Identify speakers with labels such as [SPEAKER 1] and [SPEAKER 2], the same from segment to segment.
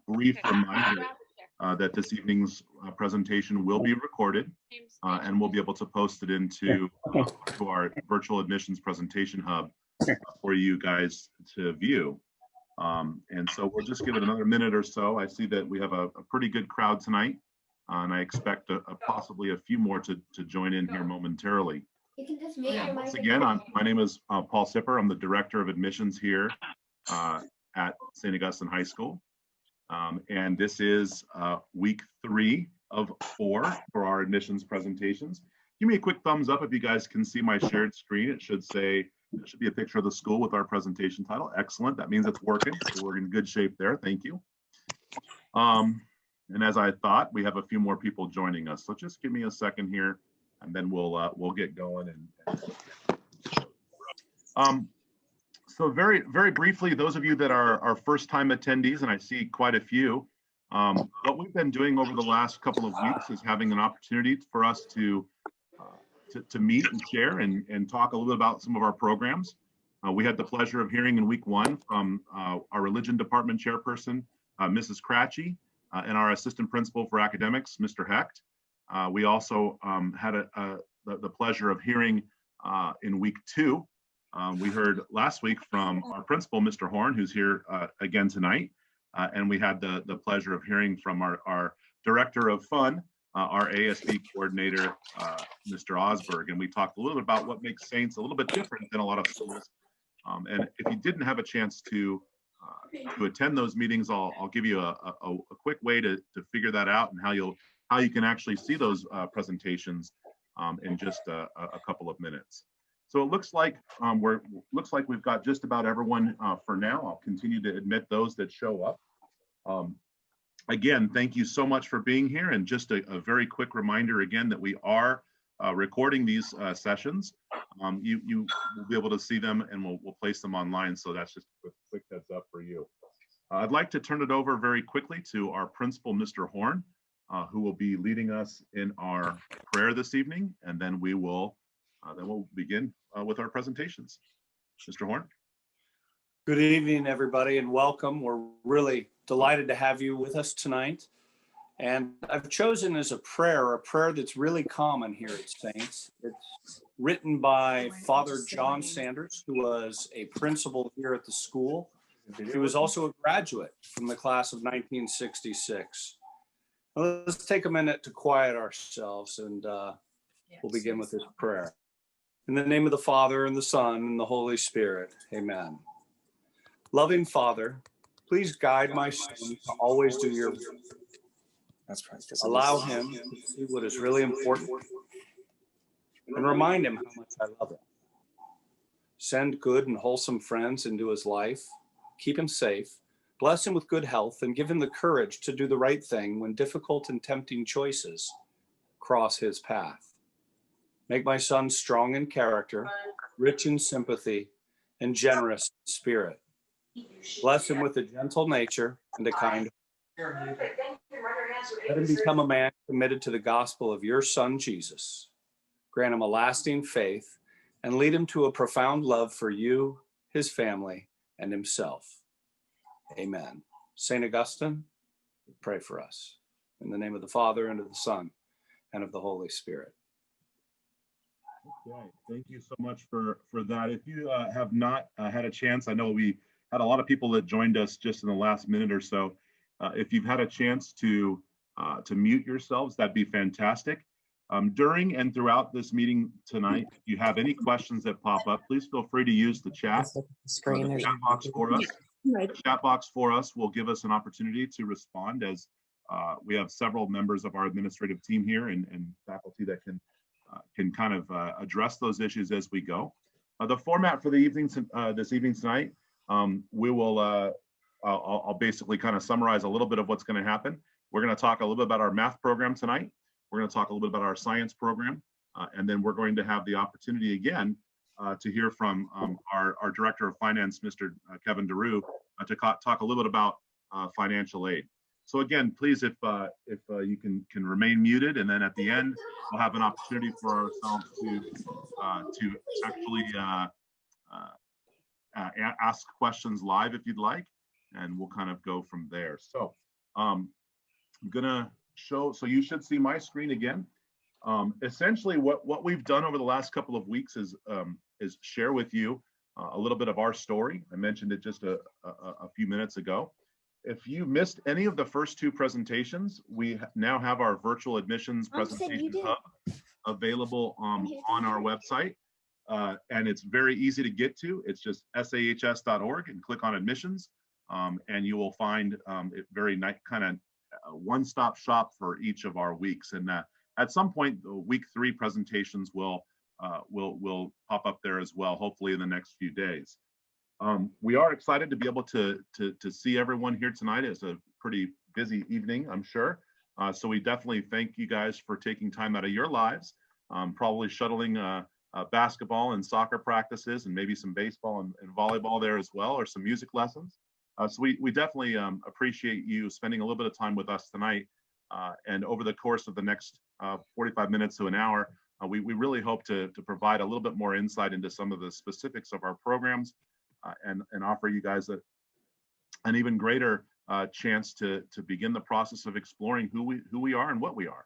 [SPEAKER 1] brief reminder that this evening's presentation will be recorded and we'll be able to post it into to our virtual admissions presentation hub for you guys to view. And so we'll just give it another minute or so. I see that we have a pretty good crowd tonight, and I expect possibly a few more to join in here momentarily.
[SPEAKER 2] You can just make your
[SPEAKER 1] Once again, my name is Paul Sipper. I'm the Director of Admissions here at St. Augustine High School. And this is week 3 of 4 for our admissions presentations. Give me a quick thumbs up if you guys can see my shared screen. It should be a picture of the school with our presentation title. Excellent. That means it's working. So we're in good shape there. Thank you. And as I thought, we have a few more people joining us. So just give me a second here, and then we'll get going. So very briefly, those of you that are first-time attendees, and I see quite a few, what we've been doing over the last couple of weeks is having an opportunity for us to meet and share and talk a little bit about some of our programs. We had the pleasure of hearing in week 1 from our religion department chairperson, Mrs. Cratchy, and our assistant principal for academics, Mr. Hecht. We also had the pleasure of hearing in week 2. We heard last week from our principal, Mr. Horn, who's here again tonight. And we had the pleasure of hearing from our director of fun, our ASB coordinator, Mr. Osberg. And we talked a little bit about what makes Saints a little bit different than a lot of schools. And if you didn't have a chance to attend those meetings, I'll give you a quick way to figure that out and how you can actually see those presentations in just a couple of minutes. So it looks like we've got just about everyone for now. I'll continue to admit those that show up. Again, thank you so much for being here. And just a very quick reminder again that we are recording these sessions. You will be able to see them, and we'll place them online. So that's just a quick heads up for you. I'd like to turn it over very quickly to our principal, Mr. Horn, who will be leading us in our prayer this evening, and then we'll begin with our presentations. Mr. Horn.
[SPEAKER 3] Good evening, everybody, and welcome. We're really delighted to have you with us tonight. And I've chosen as a prayer that's really common here at Saints. It's written by Father John Sanders, who was a principal here at the school. He was also a graduate from the class of 1966. Well, let's take a minute to quiet ourselves, and we'll begin with this prayer. In the name of the Father, and the Son, and the Holy Spirit, amen. Loving Father, please guide my son to always do your will. Allow him to see what is really important and remind him how much I love him. Send good and wholesome friends into his life, keep him safe, bless him with good health, and give him the courage to do the right thing when difficult and tempting choices cross his path. Make my son strong in character, rich in sympathy, and generous in spirit. Bless him with a gentle nature and a kind heart. Let him become a man committed to the gospel of your Son, Jesus. Grant him a lasting faith and lead him to a profound love for you, his family, and himself. Amen. St. Augustine, pray for us. In the name of the Father, and of the Son, and of the Holy Spirit.
[SPEAKER 1] Okay, thank you so much for that. If you have not had a chance, I know we had a lot of people that joined us just in the last minute or so. If you've had a chance to mute yourselves, that'd be fantastic. During and throughout this meeting tonight, if you have any questions that pop up, please feel free to use the chat. The chat box for us. The chat box for us will give us an opportunity to respond, as we have several members of our administrative team here and faculty that can kind of address those issues as we go. The format for the evening this evening tonight, I'll basically kind of summarize a little bit of what's going to happen. We're going to talk a little bit about our math program tonight. We're going to talk a little bit about our science program, and then we're going to have the opportunity again to hear from our Director of Finance, Mr. Kevin DeRue, to talk a little bit about financial aid. So again, please, if you can remain muted, and then at the end, we'll have an opportunity for ourselves to actually ask questions live if you'd like. and we'll kind of go from there. So I'm gonna show, so you should see my screen again. Essentially what we've done over the last couple of weeks is share with you a little bit of our story. I mentioned it just a few minutes ago. If you missed any of the first two presentations, we now have our virtual admissions presentation hub available on our website. And it's very easy to get to. It's just sahs.org and click on admissions. And you will find it very nice, kind of one-stop shop for each of our weeks. And at some point, the week 3 presentations will pop up there as well, hopefully in the next few days. We are excited to be able to see everyone here tonight. It's a pretty busy evening, I'm sure. So we definitely thank you guys for taking time out of your lives, probably shuttling basketball and soccer practices and maybe some baseball and volleyball there as well, or some music lessons. So we definitely appreciate you spending a little bit of time with us tonight. And over the course of the next 45 minutes to an hour, we really hope to provide a little bit more insight into some of the specifics of our programs and offer you guys an even greater chance to begin the process of exploring who we are and what we are.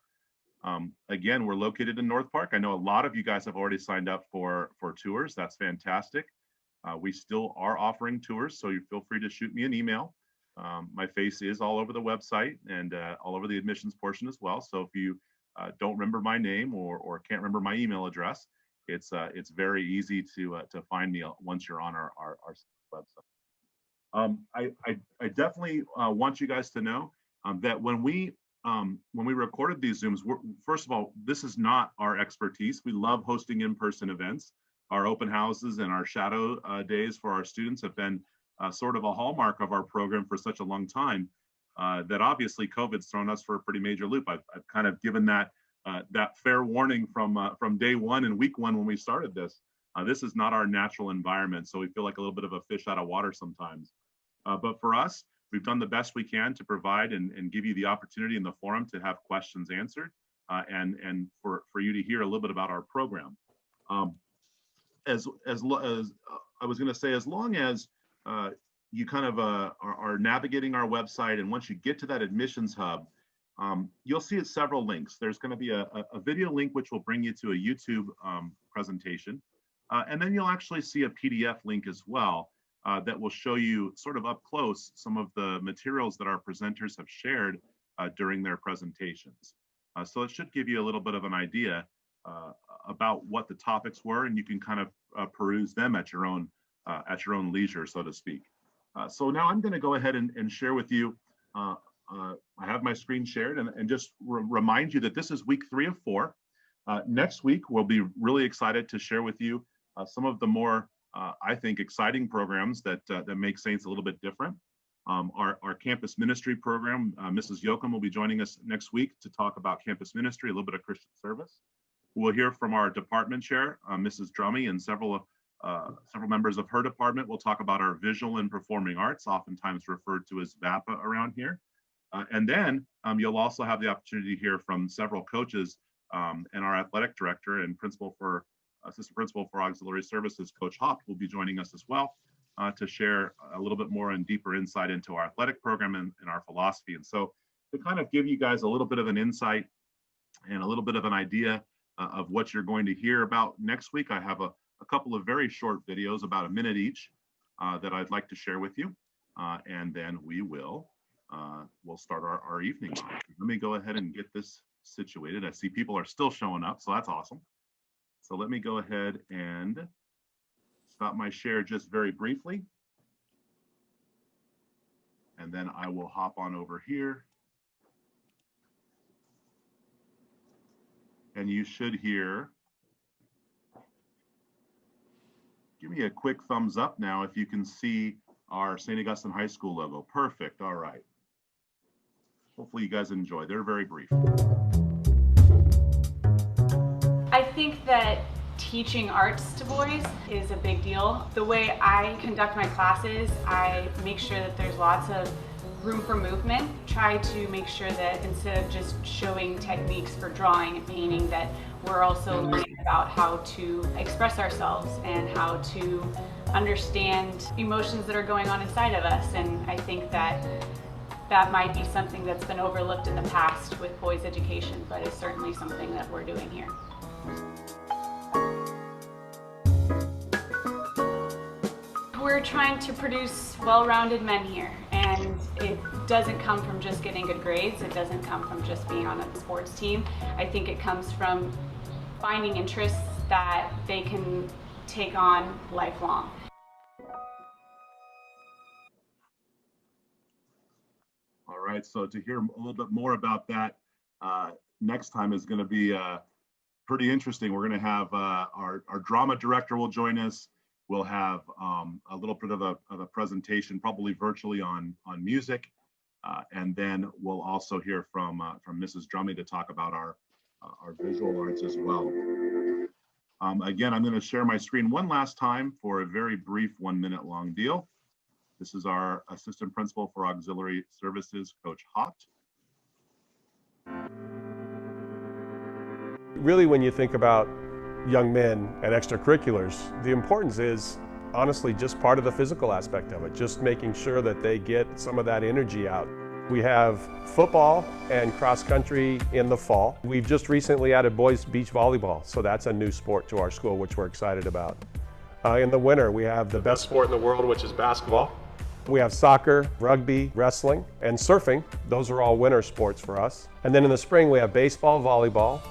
[SPEAKER 1] Again, we're located in North Park. I know a lot of you guys have already signed up for tours. That's fantastic. We still are offering tours, so you feel free to shoot me an email. My face is all over the website and all over the admissions portion as well. So if you don't remember my name or can't remember my email address, it's very easy to find me once you're on our website. I definitely want you guys to know that when we recorded these Zooms, first of all, this is not our expertise. We love hosting in-person events. Our open houses and our shadow days for our students have been sort of a hallmark of our program for such a long time that obviously COVID's thrown us for a pretty major loop. I've kind of given that fair warning from day one and week 1 when we started this. This is not our natural environment, so we feel like a little bit of a fish out of water sometimes. But for us, we've done the best we can to provide and give you the opportunity in the forum to have questions answered and for you to hear a little bit about our program. As I was going to say, as long as you kind of are navigating our website, and once you get to that admissions hub, you'll see several links. There's going to be a video link which will bring you to a YouTube presentation, and then you'll actually see a PDF link as well that will show you sort of up close some of the materials that our presenters have shared during their presentations. So it should give you a little bit of an idea about what the topics were, and you can kind of peruse them at your own leisure, so to speak. So now I'm going to go ahead and share with you. I have my screen shared, and just remind you that this is week 3 of 4. Next week, we'll be really excited to share with you some of the more, I think, exciting programs that make Saints a little bit different. Our campus ministry program, Mrs. Yoakum will be joining us next week to talk about campus ministry, a little bit of Christian service. We'll hear from our department chair, Mrs. Drummy, and several members of her department. We'll talk about our visual and performing arts, oftentimes referred to as VAPA around here. And then you'll also have the opportunity to hear from several coaches and our athletic director and assistant principal for auxiliary services, Coach Hopp, will be joining us as well to share a little bit more and deeper insight into our athletic program and our philosophy. And so to kind of give you guys a little bit of an insight and a little bit of an idea of what you're going to hear about next week, I have a couple of very short videos, about a minute each, that I'd like to share with you. And then we'll start our evening on. Let me go ahead and get this situated. I see people are still showing up, so that's awesome. So let me go ahead and stop my share just very briefly. And then I will hop on over here. And you should hear, give me a quick thumbs up now if you can see our St. Augustine High School logo. Perfect, all right. Hopefully you guys enjoy, they're very brief.
[SPEAKER 2] I think that teaching arts to boys is a big deal. The way I conduct my classes, I make sure that there's lots of room for movement. Try to make sure that instead of just showing techniques for drawing and painting, that we're also learning about how to express ourselves and how to understand emotions that are going on inside of us. And I think that that might be something that's been overlooked in the past with boys' education, but it's certainly something that we're doing here. We're trying to produce well-rounded men here, and it doesn't come from just getting good grades. It doesn't come from just being on a sports team. I think it comes from finding interests that they can take on lifelong.
[SPEAKER 1] All right, so to hear a little bit more about that next time is going to be pretty interesting. We're going to have our drama director will join us. We'll have a little bit of a presentation, probably virtually on music, and then we'll also hear from Mrs. Drummy to talk about our visual arts as well. Again, I'm going to share my screen one last time for a very brief 1 minute long deal. This is our Assistant Principal for Auxiliary Services, Coach Haupt.
[SPEAKER 4] Really, when you think about young men and extracurriculars, the importance is honestly just part of the physical aspect of it, just making sure that they get some of that energy out. We have football and cross country in the fall. We've just recently added boys beach volleyball, so that's a new sport to our school, which we're excited about. In the winter, we have the best sport in the world, which is basketball. We have soccer, rugby, wrestling, and surfing. Those are all winter sports for us. And then in the spring, we have baseball, volleyball,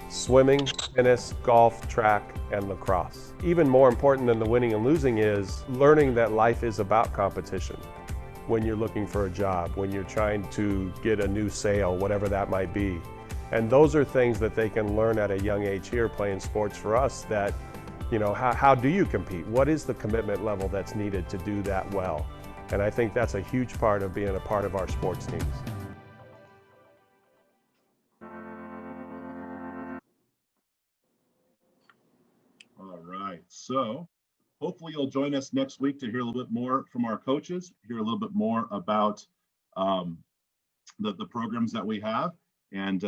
[SPEAKER 4] swimming, tennis, golf, track, and lacrosse. Even more important than the winning and losing is learning that life is about competition. When you're looking for a job, when you're trying to get a new sale, whatever that might be. And those are things that they can learn at a young age here playing sports for us that, you know, how do you compete? What is the commitment level that's needed to do that well? And I think that's a huge part of being a part of our sports teams.
[SPEAKER 1] All right, so hopefully you'll join us next week to hear a little bit more from our coaches, hear a little bit more about the programs that we have, and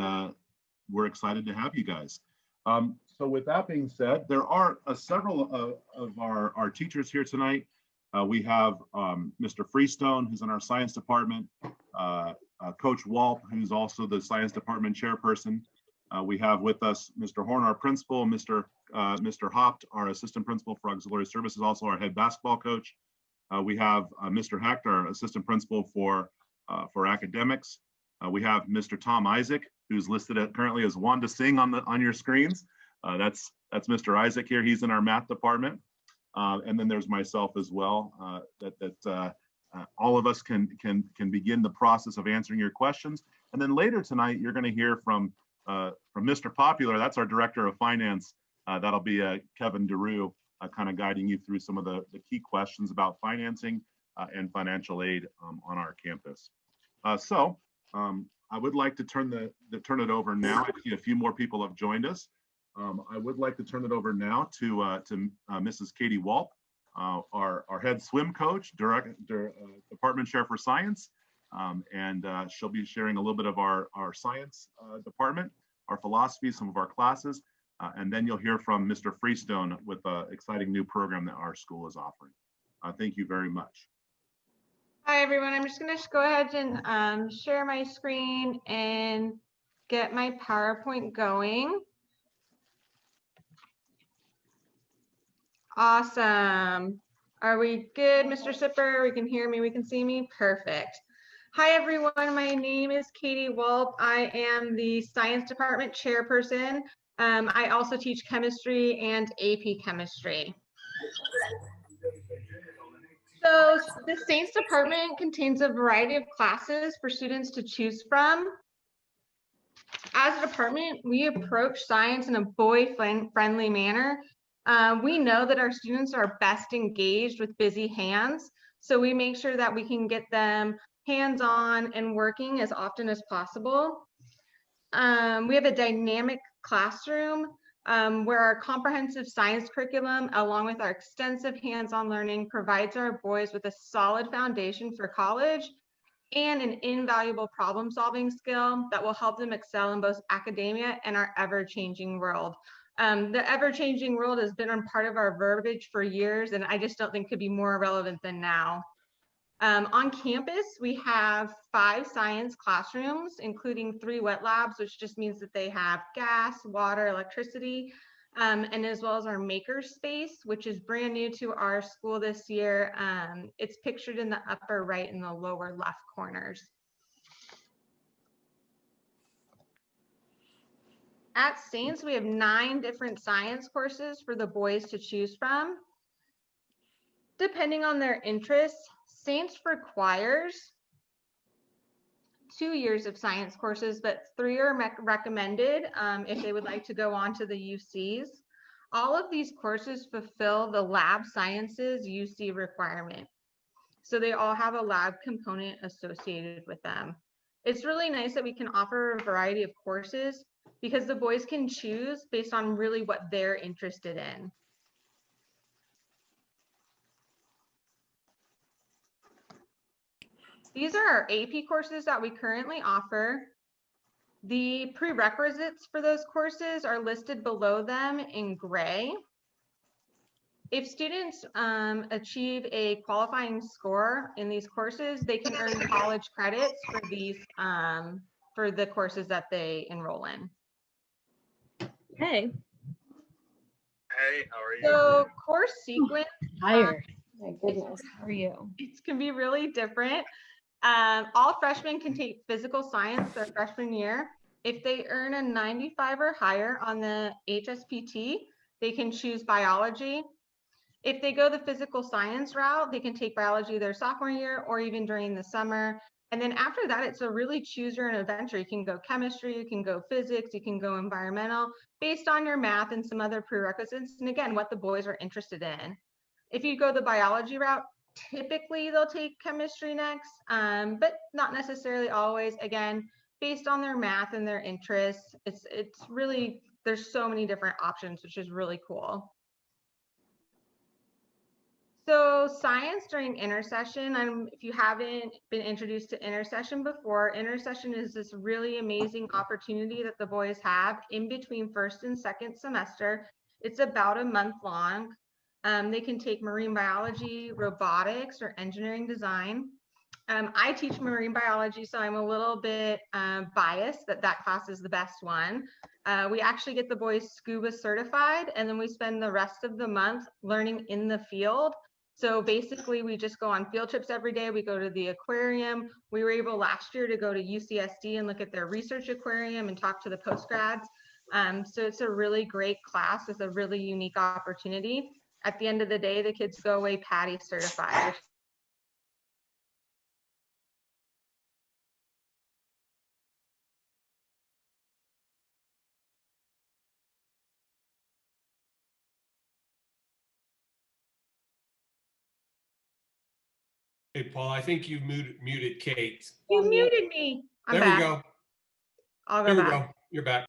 [SPEAKER 1] we're excited to have you guys. So with that being said, there are several of our teachers here tonight. We have Mr. Freestone, who's in our science department, Coach Walp, who's also the science department chairperson. We have with us Mr. Horn, our principal, Mr. Haupt, our assistant principal for auxiliary services, also our head basketball coach. We have Mr. Hecht, our assistant principal for academics. We have Mr. Tom Isaac, who's listed currently as Wanda Singh on your screens. That's Mr. Isaac here. He's in our math department. And then there's myself as well. All of us can begin the process of answering your questions. And then later tonight, you're going to hear from Mr. Popular. That's our director of finance. That'll be Kevin DeRue, kind of guiding you through some of the key questions about financing and financial aid on our campus. So I would like to turn it over now. I see a few more people have joined us. I would like to turn it over now to Mrs. Katie Walp, our head swim coach, department chair for science, and she'll be sharing a little bit of our science department, our philosophy, some of our classes, and then you'll hear from Mr. Freestone with an exciting new program that our school is offering. Thank you very much.
[SPEAKER 5] Hi, everyone. I'm just going to go ahead and share my screen and get my PowerPoint going. Awesome. Are we good, Mr. Sipper? We can hear me, we can see me? Perfect. Hi, everyone. My name is Katie Walp. I am the science department chairperson. I also teach chemistry and AP chemistry. So the science department contains a variety of classes for students to choose from. As a department, we approach science in a boy-friendly manner. We know that our students are best engaged with busy hands, so we make sure that we can get them hands-on and working as often as possible. We have a dynamic classroom where our comprehensive science curriculum, along with our extensive hands-on learning, provides our boys with a solid foundation for college. and an invaluable problem-solving skill that will help them excel in both academia and our ever-changing world. The ever-changing world has been a part of our verbiage for years, and I just don't think could be more relevant than now. On campus, we have 5 science classrooms, including 3 wet labs, which just means that they have gas, water, electricity, and as well as our maker space, which is brand new to our school this year. It's pictured in the upper right and the lower left corners. At Saints, we have 9 different science courses for the boys to choose from. Depending on their interests, Saints requires 2 years of science courses, but 3 are recommended if they would like to go on to the UCs. All of these courses fulfill the lab sciences UC requirement. So they all have a lab component associated with them. It's really nice that we can offer a variety of courses because the boys can choose based on really what they're interested in. These are our AP courses that we currently offer. The prerequisites for those courses are listed below them in gray. If students achieve a qualifying score in these courses, they can earn college credits for these for the courses that they enroll in.
[SPEAKER 6] Hey.
[SPEAKER 7] Hey, how are you?
[SPEAKER 5] So course sequence.
[SPEAKER 6] Tired. My goodness. How are you?
[SPEAKER 5] It can be really different. All freshmen can take physical science their freshman year. If they earn a 95 or higher on the HSPT, they can choose biology. If they go the physical science route, they can take biology their sophomore year or even during the summer. And then after that, it's a really choose your own adventure. You can go chemistry, you can go physics, you can go environmental based on your math and some other prerequisites. And again, what the boys are interested in. If you go the biology route, typically they'll take chemistry next, but not necessarily always. Again, based on their math and their interests, it's really, there's so many different options, which is really cool. So science during intersession, if you haven't been introduced to intersession before, intersession is this really amazing opportunity that the boys have in between first and second semester. It's about a month long. They can take marine biology, robotics, or engineering design. I teach marine biology, so I'm a little bit biased that that class is the best one. We actually get the boys scuba certified, and then we spend the rest of the month learning in the field. So basically, we just go on field trips every day. We go to the aquarium. We were able last year to go to UCSD and look at their research aquarium and talk to the postgrads. So it's a really great class with a really unique opportunity. At the end of the day, the kids go away PADI certified.
[SPEAKER 4] Hey, Paul, I think you muted Kate.
[SPEAKER 5] You muted me. I'm
[SPEAKER 4] There
[SPEAKER 5] back.
[SPEAKER 4] we go.
[SPEAKER 5] I'll
[SPEAKER 4] There
[SPEAKER 5] go
[SPEAKER 4] we
[SPEAKER 5] back.
[SPEAKER 4] go. You're back.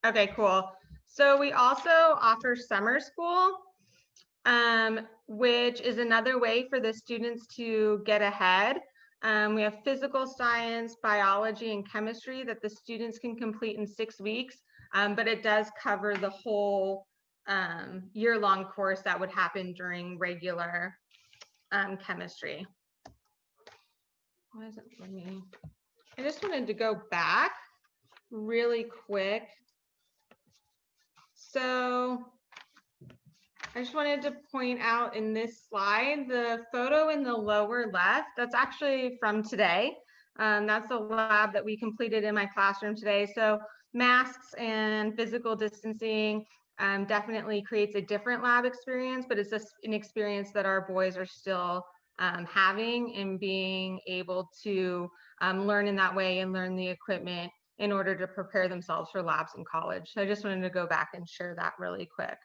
[SPEAKER 5] Okay, cool. So we also offer summer school, which is another way for the students to get ahead. We have physical science, biology, and chemistry that the students can complete in 6 weeks, but it does cover the whole year-long course that would happen during regular chemistry. Why is it letting me? I just wanted to go back really quick. So I just wanted to point out in this slide, the photo in the lower left, that's actually from today. That's a lab that we completed in my classroom today. So masks and physical distancing definitely creates a different lab experience, but it's just an experience that our boys are still having and being able to learn in that way and learn the equipment in order to prepare themselves for labs in college. So I just wanted to go back and share that really quick.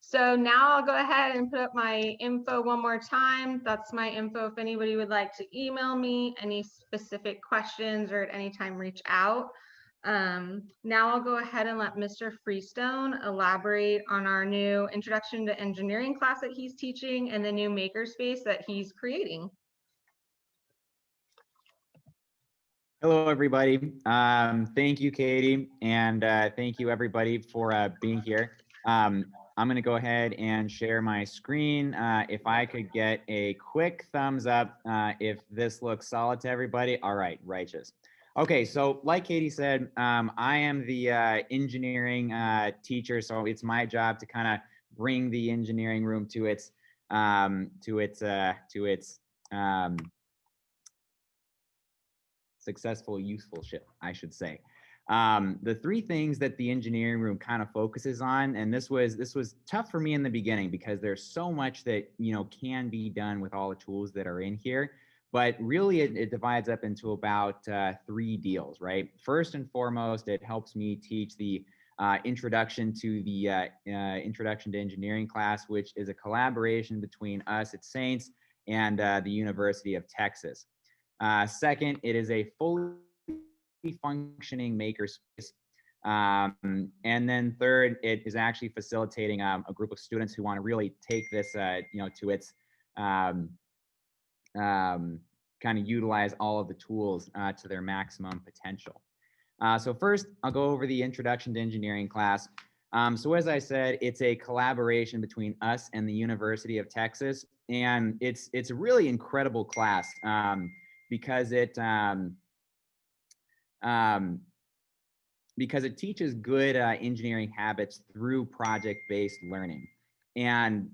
[SPEAKER 5] So now I'll go ahead and put up my info one more time. That's my info if anybody would like to email me any specific questions or at any time reach out. Now I'll go ahead and let Mr. Freestone elaborate on our new Introduction to Engineering class that he's teaching and the new makerspace that he's creating.
[SPEAKER 8] Hello, everybody. Thank you, Katie, and thank you, everybody, for being here. I'm going to go ahead and share my screen. If I could get a quick thumbs up if this looks solid to everybody. All right, righteous. Okay, so like Katie said, I am the engineering teacher, so it's my job to kind of bring the engineering room to its successful usefulship, I should say. The three things that the engineering room kind of focuses on, and this was tough for me in the beginning because there's so much that can be done with all the tools that are in here. But really, it divides up into about three deals, right? First and foremost, it helps me teach the introduction to the introduction to engineering class, which is a collaboration between us at Saints and the University of Texas. Second, it is a fully functioning makerspace. And then third, it is actually facilitating a group of students who want to really take this, to its kind of utilize all of the tools to their maximum potential. So first, I'll go over the introduction to engineering class. So as I said, it's a collaboration between us and the University of Texas, and it's a really incredible class. Because it teaches good engineering habits through project-based learning. And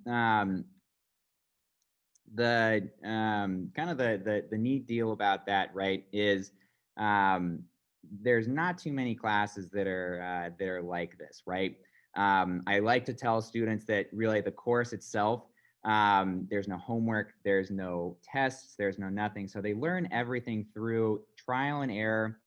[SPEAKER 8] the kind of the neat deal about that, right, is there's not too many classes that are like this, right? I like to tell students that really the course itself, there's no homework, there's no tests, there's no nothing. So they learn everything through trial and error,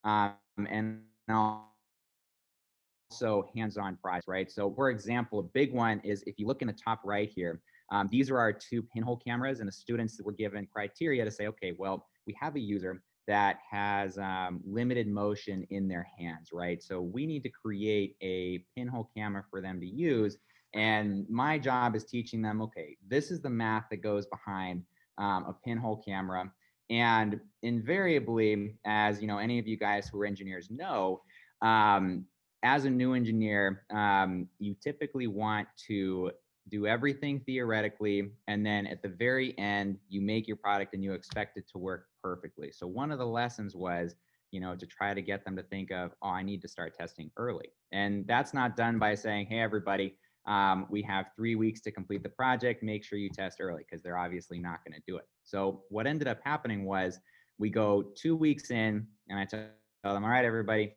[SPEAKER 8] and also hands-on projects, right? So for example, a big one is if you look in the top right here, these are our two pinhole cameras, and the students were given criteria to say, okay, well, we have a user that has limited motion in their hands, right? So we need to create a pinhole camera for them to use. And my job is teaching them, okay, this is the math that goes behind a pinhole camera. And invariably, as any of you guys who are engineers know, as a new engineer, you typically want to do everything theoretically, and then at the very end, you make your product and you expect it to work perfectly. So one of the lessons was, to try to get them to think of, oh, I need to start testing early. And that's not done by saying, hey, everybody, we have 3 weeks to complete the project. Make sure you test early, because they're obviously not going to do it. So what ended up happening was we go 2 weeks in, and I tell them, all right, everybody,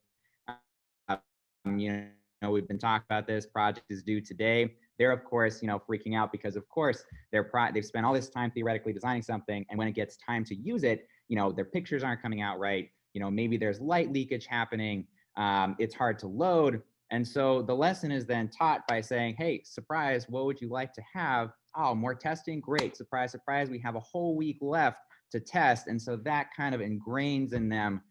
[SPEAKER 8] we've been talking about this project is due today. They're of course, freaking out because of course they've spent all this time theoretically designing something, and when it gets time to use it, their pictures aren't coming out right. Maybe there's light leakage happening. It's hard to load. And so the lesson is then taught by saying, hey, surprise, what would you like to have? Oh, more testing? Great. Surprise, surprise. We have a whole week left to test. And so that kind of ingrains in them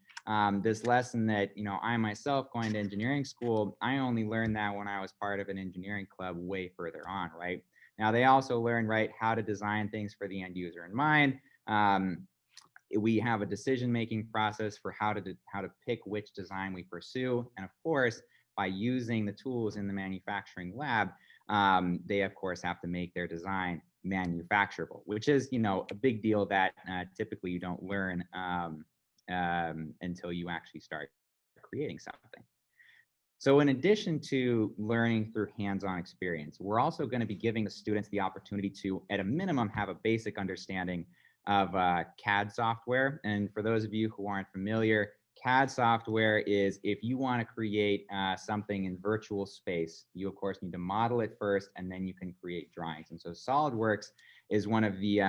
[SPEAKER 8] this lesson that, I myself going to engineering school, I only learned that when I was part of an engineering club way further on, right? Now, they also learn, right, how to design things for the end user in mind. We have a decision-making process for how to pick which design we pursue. And of course, by using the tools in the manufacturing lab, they of course have to make their design manufacturable, which is, a big deal that typically you don't learn until you actually start creating something. So in addition to learning through hands-on experience, we're also going to be giving the students the opportunity to, at a minimum, have a basic understanding of CAD software. And for those of you who aren't familiar, CAD software is if you want to create something in virtual space, you of course need to model it first, and then you can create drawings. And so SolidWorks is one of the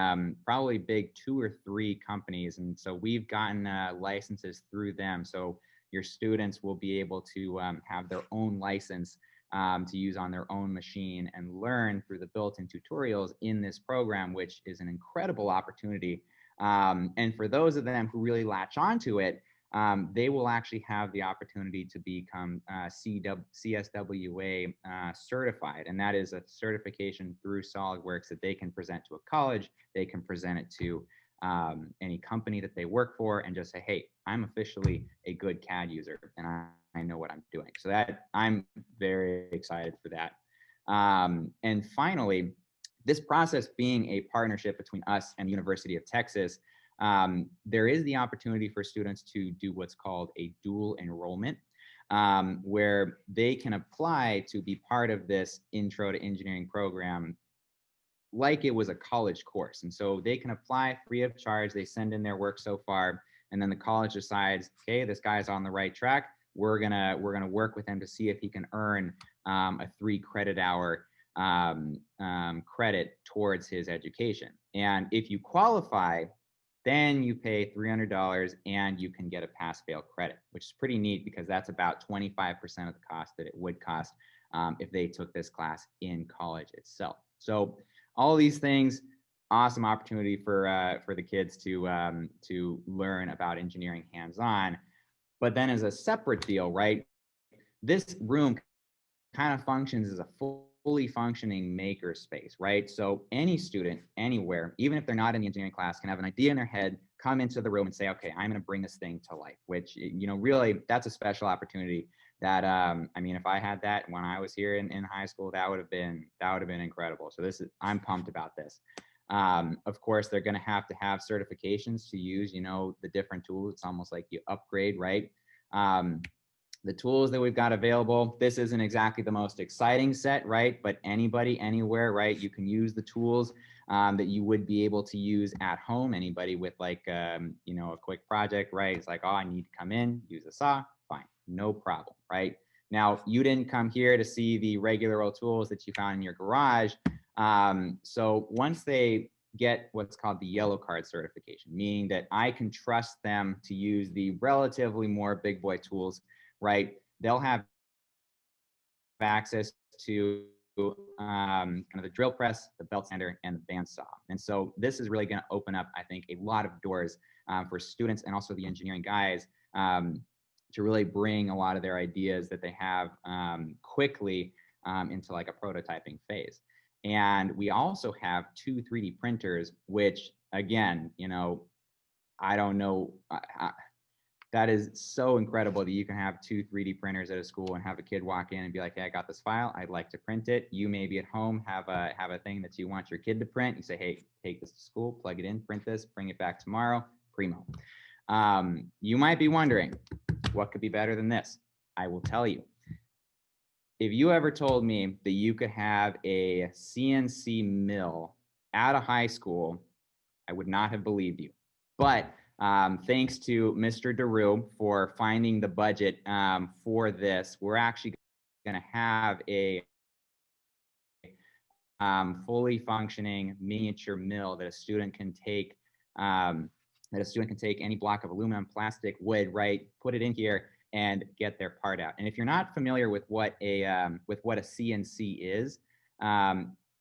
[SPEAKER 8] probably big 2 or 3 companies. And so we've gotten licenses through them. So your students will be able to have their own license to use on their own machine and learn through the built-in tutorials in this program, which is an incredible opportunity. And for those of them who really latch onto it, they will actually have the opportunity to become CSWA certified. And that is a certification through SolidWorks that they can present to a college, they can present it to any company that they work for, and just say, hey, I'm officially a good CAD user and I know what I'm doing. So that I'm very excited for that. And finally, this process being a partnership between us and the University of Texas, there is the opportunity for students to do what's called a dual enrollment, where they can apply to be part of this Intro to Engineering program like it was a college course. And so they can apply free of charge. They send in their work so far, and then the college decides, okay, this guy's on the right track. We're gonna work with him to see if he can earn a 3 credit hour credit towards his education. And if you qualify, then you pay $300 and you can get a pass-fail credit, which is pretty neat because that's about 25% of the cost that it would cost if they took this class in college itself. So all these things, awesome opportunity for the kids to learn about engineering hands-on. But then as a separate deal, right? This room kind of functions as a fully functioning maker space, right? So any student anywhere, even if they're not in the engineering class, can have an idea in their head, come into the room and say, okay, I'm going to bring this thing to life, which, you know, really that's a special opportunity that, I mean, if I had that when I was here in high school, that would have been incredible. So I'm pumped about this. Of course, they're going to have certifications to use, you know, the different tools. It's almost like you upgrade, right? The tools that we've got available, this isn't exactly the most exciting set, right? But anybody, anywhere, right? You can use the tools that you would be able to use at home. Anybody with like, you know, a quick project, right? It's like, oh, I need to come in, use a saw, fine, no problem, right? Now, you didn't come here to see the regular old tools that you found in your garage. So once they get what's called the yellow card certification, meaning that I can trust them to use the relatively more big boy tools, right? They'll have access to kind of the drill press, the belt sander, and the bandsaw. And so this is really going to open up, I think, a lot of doors for students and also the engineering guys to really bring a lot of their ideas that they have quickly into like a prototyping phase. And we also have 2 3D printers, which again, you know, I don't know, that is so incredible that you can have 2 3D printers at a school and have a kid walk in and be like, hey, I got this file, I'd like to print it. You maybe at home have a thing that you want your kid to print. You say, hey, take this to school, plug it in, print this, bring it back tomorrow, primo. You might be wondering, what could be better than this? I will tell you. If you ever told me that you could have a CNC mill at a high school, I would not have believed you. But thanks to Mr. DeRue for finding the budget for this, we're actually going to have a fully functioning miniature mill that a student can take. Any block of aluminum, plastic, wood, right? Put it in here and get their part out. And if you're not familiar with what a CNC is,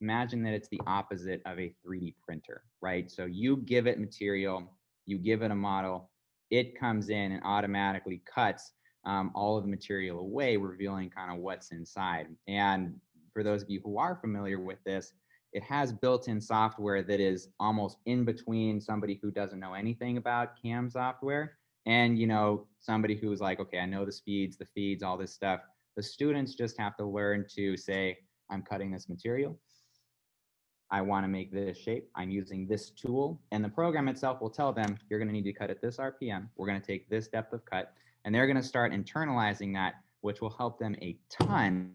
[SPEAKER 8] imagine that it's the opposite of a 3D printer, right? So you give it material, you give it a model, it comes in and automatically cuts all of the material away, revealing kind of what's inside. And for those of you who are familiar with this, it has built-in software that is almost in between somebody who doesn't know anything about CAM software and, you know, somebody who's like, okay, I know the speeds, the feeds, all this stuff. The students just have to learn to say, I'm cutting this material. I want to make this shape. I'm using this tool. And the program itself will tell them, you're going to need to cut at this RPM. We're going to take this depth of cut. And they're going to start internalizing that, which will help them a ton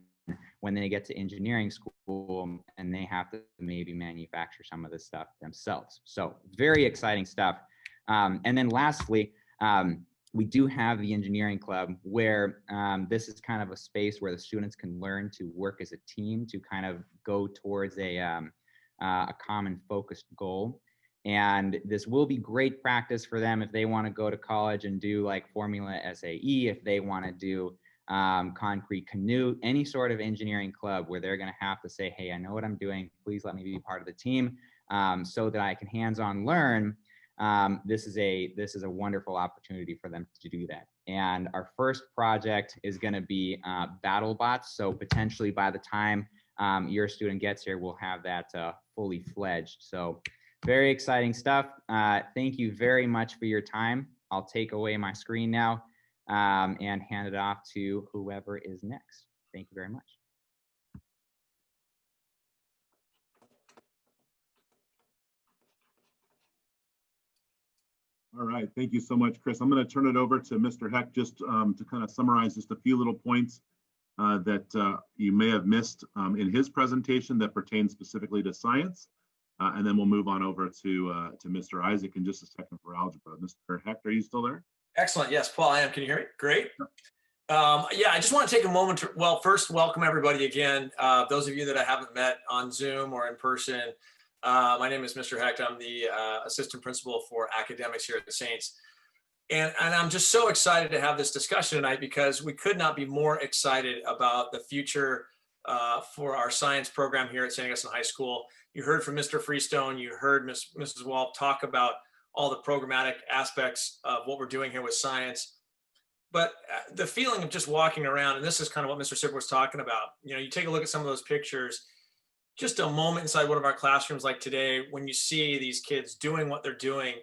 [SPEAKER 8] when they get to engineering school and they have to maybe manufacture some of this stuff themselves. So very exciting stuff. And then lastly, we do have the engineering club where this is kind of a space where the students can learn to work as a team to kind of go towards a common focused goal. And this will be great practice for them if they want to go to college and do like Formula SAE, if they want to do concrete canoe, any sort of engineering club where they're going to have to say, hey, I know what I'm doing. Please let me be part of the team so that I can hands-on learn. This is a wonderful opportunity for them to do that. And our first project is going to be battle bots. So potentially by the time your student gets here, we'll have that fully fledged. So very exciting stuff. Thank you very much for your time. I'll take away my screen now and hand it off to whoever is next. Thank you very much.
[SPEAKER 1] All right, thank you so much, Chris. I'm going to turn it over to Mr. Heck just to kind of summarize just a few little points that you may have missed in his presentation that pertain specifically to science. And then we'll move on over to Mr. Isaac in just a second for algebra. Mr. Heck, are you still there?
[SPEAKER 9] Excellent. Yes, Paul, I am. Can you hear me? Great. Yeah, I just want to take a moment to, well, first, welcome everybody again. Those of you that I haven't met on Zoom or in person, my name is Mr. Hecht. I'm the assistant principal for academics here at the Saints. And I'm just so excited to have this discussion tonight because we could not be more excited about the future for our science program here at St. Augustine High School. You heard from Mr. Freestone, you heard Mrs. Wall talk about all the programmatic aspects of what we're doing here with science. But the feeling of just walking around, and this is kind of what Mr. Sipper was talking about, you know, you take a look at some of those pictures, just a moment inside one of our classrooms like today, when you see these kids doing what they're doing,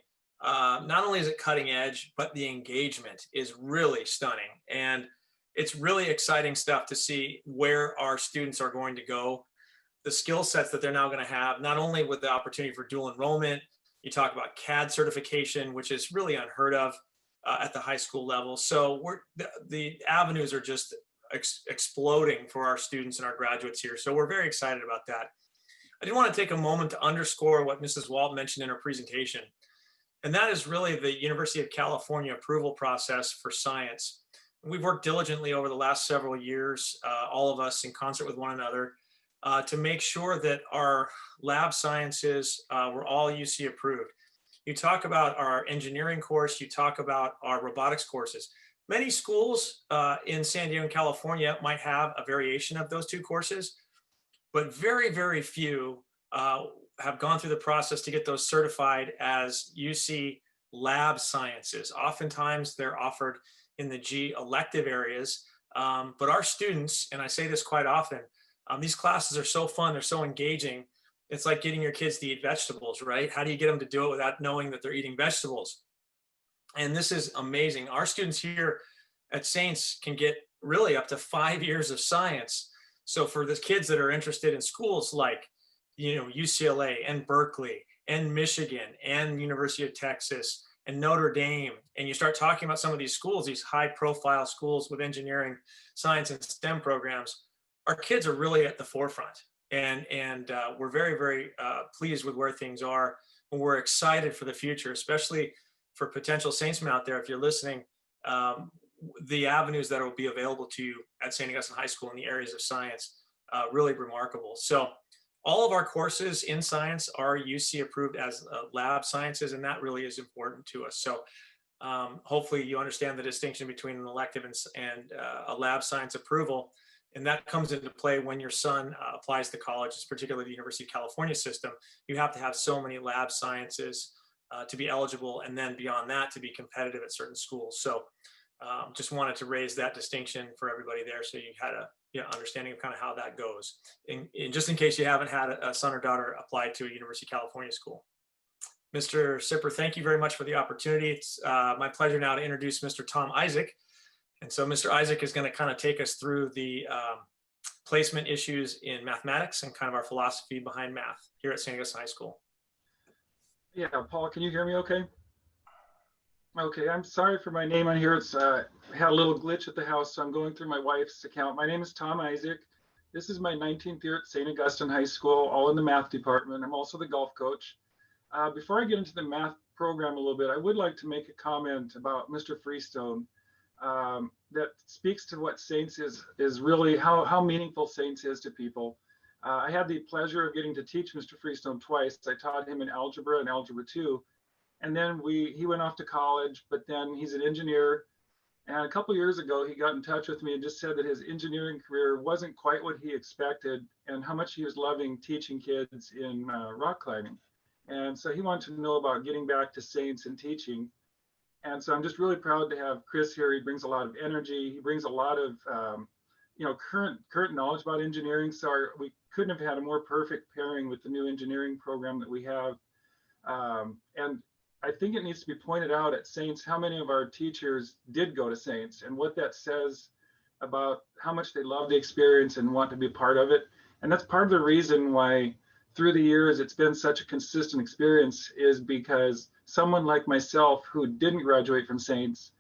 [SPEAKER 9] not only is it cutting edge, but the engagement is really stunning. And it's really exciting stuff to see where our students are going to go, the skill sets that they're now going to have, not only with the opportunity for dual enrollment, you talk about CAD certification, which is really unheard of at the high school level. So the avenues are just exploding for our students and our graduates here. So we're very excited about that. I did want to take a moment to underscore what Mrs. Walt mentioned in her presentation. And that is really the University of California approval process for science. We've worked diligently over the last several years, all of us in concert with one another, to make sure that our lab sciences were all UC approved. You talk about our engineering course, you talk about our robotics courses. Many schools in San Diego, California might have a variation of those two courses, but very, very few have gone through the process to get those certified as UC lab sciences. Oftentimes they're offered in the G elective areas, but our students, and I say this quite often, these classes are so fun, they're so engaging. It's like getting your kids to eat vegetables, right? How do you get them to do it without knowing that they're eating vegetables? And this is amazing. Our students here at Saints can get really up to 5 years of science. So for the kids that are interested in schools like, you know, UCLA and Berkeley and Michigan and University of Texas and Notre Dame, and you start talking about some of these schools, these high profile schools with engineering, science, and STEM programs, our kids are really at the forefront. And we're very, very pleased with where things are. And we're excited for the future, especially for potential Saintsmen out there. If you're listening, the avenues that will be available to you at St. Augustine High School in the areas of science, really remarkable. So all of our courses in science are UC approved as lab sciences, and that really is important to us. So hopefully you understand the distinction between an elective and a lab science approval. And that comes into play when your son applies to college, particularly the University of California system. You have to have so many lab sciences to be eligible, and then beyond that to be competitive at certain schools. So just wanted to raise that distinction for everybody there, so you had a understanding of kind of how that goes. And just in case you haven't had a son or daughter apply to a University of California school. Mr. Sipper, thank you very much for the opportunity. It's my pleasure now to introduce Mr. Tom Isaac. And so Mr. Isaac is going to kind of take us through the placement issues in mathematics and kind of our philosophy behind math here at St. Augustine High School.
[SPEAKER 10] Yeah, Paul, can you hear me okay? Okay, I'm sorry for my name on here. It's had a little glitch at the house, so I'm going through my wife's account. My name is Tom Isaac. This is my 19th year at St. Augustine High School, all in the math department. I'm also the golf coach. Before I get into the math program a little bit, I would like to make a comment about Mr. Freestone. That speaks to what Saints is really, how meaningful Saints is to people. I had the pleasure of getting to teach Mr. Freestone twice. I taught him in algebra and algebra 2, and then he went off to college, but then he's an engineer. And a couple years ago, he got in touch with me and just said that his engineering career wasn't quite what he expected, and how much he was loving teaching kids in rock climbing. And so he wanted to know about getting back to Saints and teaching. And so I'm just really proud to have Chris here. He brings a lot of energy. He brings a lot of, current knowledge about engineering. So we couldn't have had a more perfect pairing with the new engineering program that we have. And I think it needs to be pointed out at Saints how many of our teachers did go to Saints and what that says about how much they love the experience and want to be part of it. And that's part of the reason why through the years it's been such a consistent experience, is because someone like myself who didn't graduate from Saints,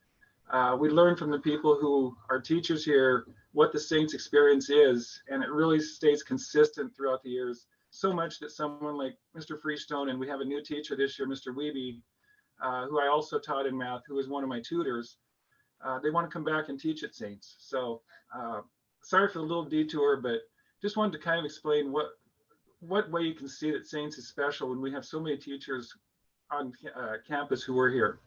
[SPEAKER 10] we learned from the people who are teachers here what the Saints experience is, and it really stays consistent throughout the years. So much that someone like Mr. Freestone, and we have a new teacher this year, Mr. Wiebe, who I also taught in math, who was one of my tutors, they want to come back and teach at Saints. So sorry for the little detour, but just wanted to kind of explain what way you can see that Saints is special when we have so many teachers on campus who are here.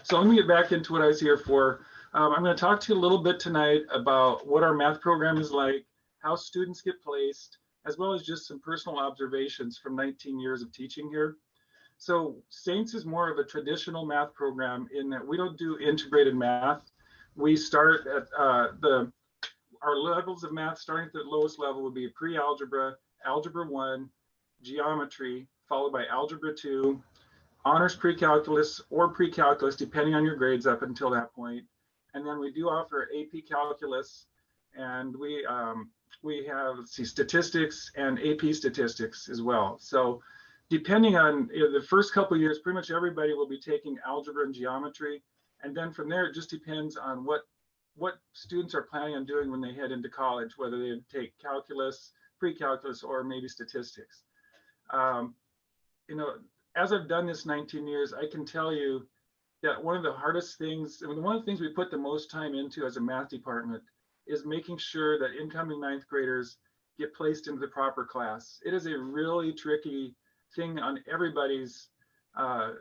[SPEAKER 10] So let me get back into what I was here for. I'm going to talk to you a little bit tonight about what our math program is like, how students get placed, as well as just some personal observations from 19 years of teaching here. So Saints is more of a traditional math program in that we don't do integrated math. We start at our levels of math, starting at the lowest level would be pre-algebra, algebra 1, geometry, followed by algebra 2, honors pre-calculus or pre-calculus, depending on your grades up until that point. And then we do offer AP calculus, and we have, let's see, statistics and AP statistics as well. So depending on the first couple of years, pretty much everybody will be taking algebra and geometry. And then from there, it just depends on what students are planning on doing when they head into college, whether they take calculus, pre-calculus, or maybe statistics. As I've done this 19 years, I can tell you that one of the hardest things, one of the things we put the most time into as a math department is making sure that incoming ninth graders get placed into the proper class. It is a really tricky thing on everybody's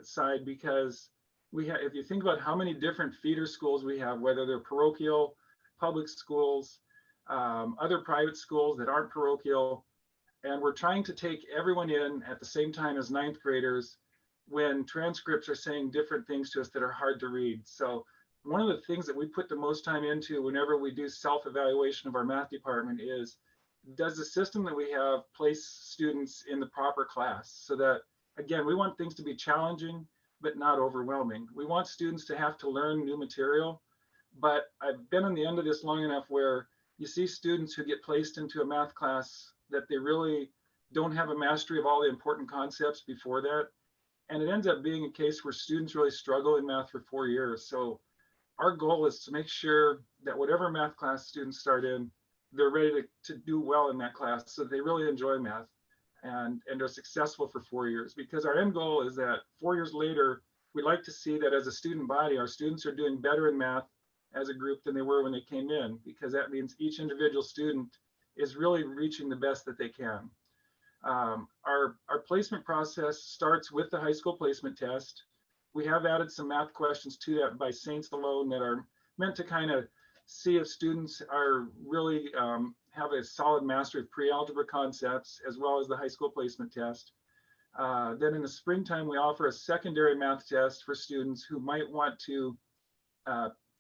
[SPEAKER 10] side, because if you think about how many different feeder schools we have, whether they're parochial, public schools, other private schools that aren't parochial, and we're trying to take everyone in at the same time as ninth graders when transcripts are saying different things to us that are hard to read. So one of the things that we put the most time into whenever we do self-evaluation of our math department is, does the system that we have place students in the proper class? So that, again, we want things to be challenging, but not overwhelming. We want students to have to learn new material, but I've been on the end of this long enough where you see students who get placed into a math class that they really don't have a mastery of all the important concepts before that. And it ends up being a case where students really struggle in math for 4 years. So our goal is to make sure that whatever math class students start in, they're ready to do well in that class, so they really enjoy math and are successful for 4 years. Because our end goal is that 4 years later, we'd like to see that as a student body, our students are doing better in math as a group than they were when they came in, because that means each individual student is really reaching the best that they can. Our placement process starts with the high school placement test. We have added some math questions to that by Saints alone that are meant to kind of see if students are really have a solid mastery of pre-algebra concepts, as well as the high school placement test. Then in the springtime, we offer a secondary math test for students who might want to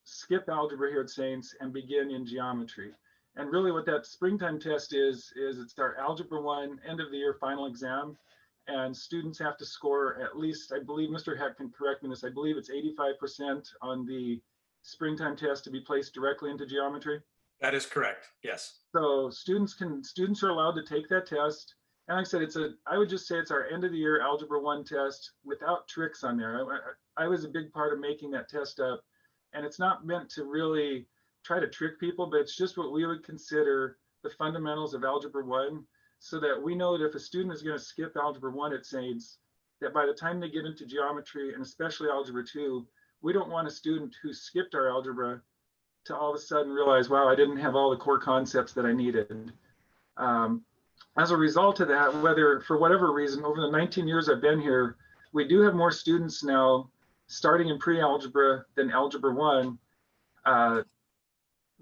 [SPEAKER 10] skip algebra here at Saints and begin in geometry. And really what that springtime test is it's our Algebra 1 end of the year final exam. And students have to score at least, I believe Mr. Heck can correct me on this, I believe it's 85% on the springtime test to be placed directly into geometry.
[SPEAKER 9] That is correct, yes.
[SPEAKER 10] So students are allowed to take that test. And like I said, I would just say it's our end of the year Algebra 1 test without tricks on there. I was a big part of making that test up. And it's not meant to really try to trick people, but it's just what we would consider the fundamentals of Algebra 1, so that we know that if a student is going to skip Algebra 1 at Saints, that by the time they get into geometry, and especially Algebra 2, we don't want a student who skipped our algebra to all of a sudden realize, wow, I didn't have all the core concepts that I needed. As a result of that, whether for whatever reason, over the 19 years I've been here, we do have more students now starting in pre-algebra than Algebra 1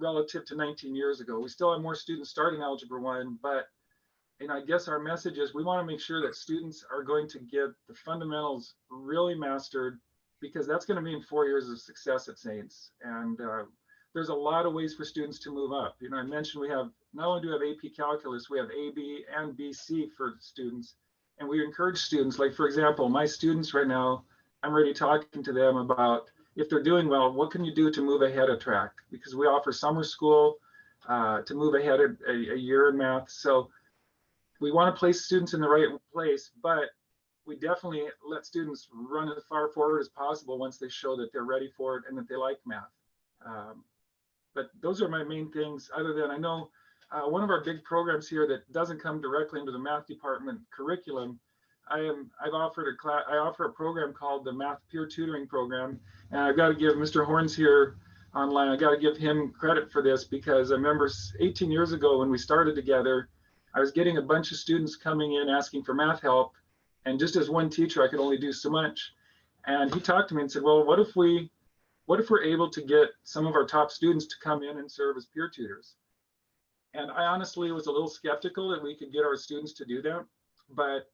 [SPEAKER 10] relative to 19 years ago. We still have more students starting Algebra 1, but I guess our message is we want to make sure that students are going to get the fundamentals really mastered, because that's going to mean 4 years of success at Saints. And there's a lot of ways for students to move up. I mentioned we have, not only do we have AP Calculus, we have AB and BC for students. And we encourage students, like for example, my students right now, I'm already talking to them about if they're doing well, what can you do to move ahead a track? Because we offer summer school to move ahead a year in math. So we want to place students in the right place, but we definitely let students run as far forward as possible once they show that they're ready for it and that they like math. But those are my main things, other than I know one of our big programs here that doesn't come directly into the math department curriculum. I offer a program called the Math Peer Tutoring Program, and I've got to give Mr. Horns here online, I got to give him credit for this, because I remember 18 years ago when we started together, I was getting a bunch of students coming in asking for math help, and just as one teacher, I could only do so much. And he talked to me and said, well, what if we're able to get some of our top students to come in and serve as peer tutors? And I honestly was a little skeptical that we could get our students to do that. But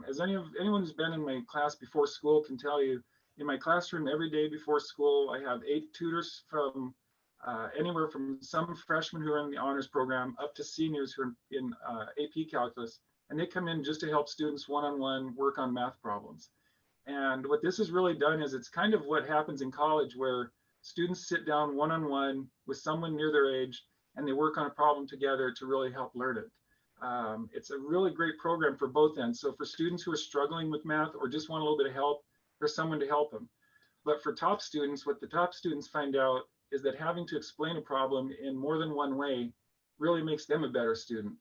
[SPEAKER 10] as anyone who's been in my class before school can tell you, in my classroom every day before school, I have 8 tutors from anywhere from some freshmen who are in the honors program up to seniors who are in AP calculus. And they come in just to help students one-on-one work on math problems. And what this has really done is it's kind of what happens in college, where students sit down one-on-one with someone near their age and they work on a problem together to really help learn it. It's a really great program for both ends. So for students who are struggling with math or just want a little bit of help, there's someone to help them. But for top students, what the top students find out is that having to explain a problem in more than one way really makes them a better student.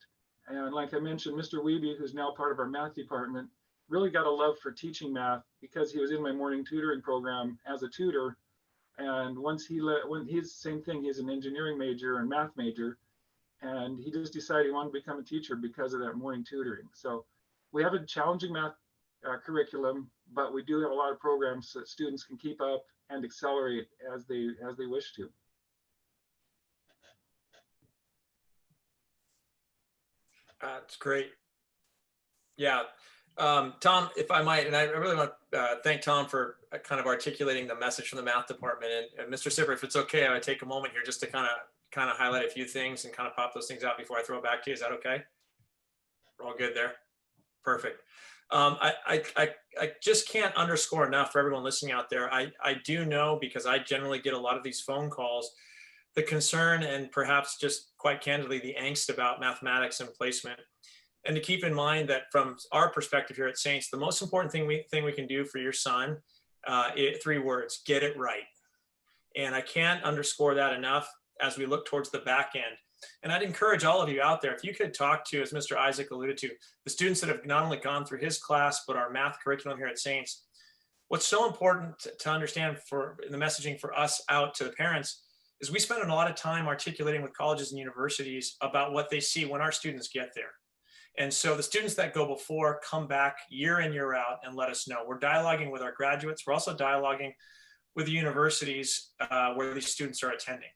[SPEAKER 10] And like I mentioned, Mr. Wiebe, who's now part of our math department, really got a love for teaching math because he was in my morning tutoring program as a tutor. And when he's same thing, he's an engineering major and math major, and he just decided he wanted to become a teacher because of that morning tutoring. So we have a challenging math curriculum, but we do have a lot of programs so that students can keep up and accelerate as they wish to.
[SPEAKER 9] That's great. Yeah. Tom, if I might, and I really want to thank Tom for kind of articulating the message from the math department. And Mr. Sipper, if it's okay, I would take a moment here just to kind of highlight a few things and kind of pop those things out before I throw it back to you. Is that okay? We're all good there? Perfect. I just can't underscore enough for everyone listening out there. I do know, because I generally get a lot of these phone calls, the concern and perhaps just quite candidly, the angst about mathematics and placement. And to keep in mind that from our perspective here at Saints, the most important thing we can do for your son, 3 words: get it right. And I can't underscore that enough as we look towards the back end. And I'd encourage all of you out there, if you could talk to, as Mr. Isaac alluded to, the students that have not only gone through his class, but our math curriculum here at Saints. What's so important to understand for the messaging for us out to the parents is we spend a lot of time articulating with colleges and universities about what they see when our students get there. And so the students that go before come back year in, year out and let us know. We're dialoguing with our graduates. We're also dialoguing with the universities where these students are attending.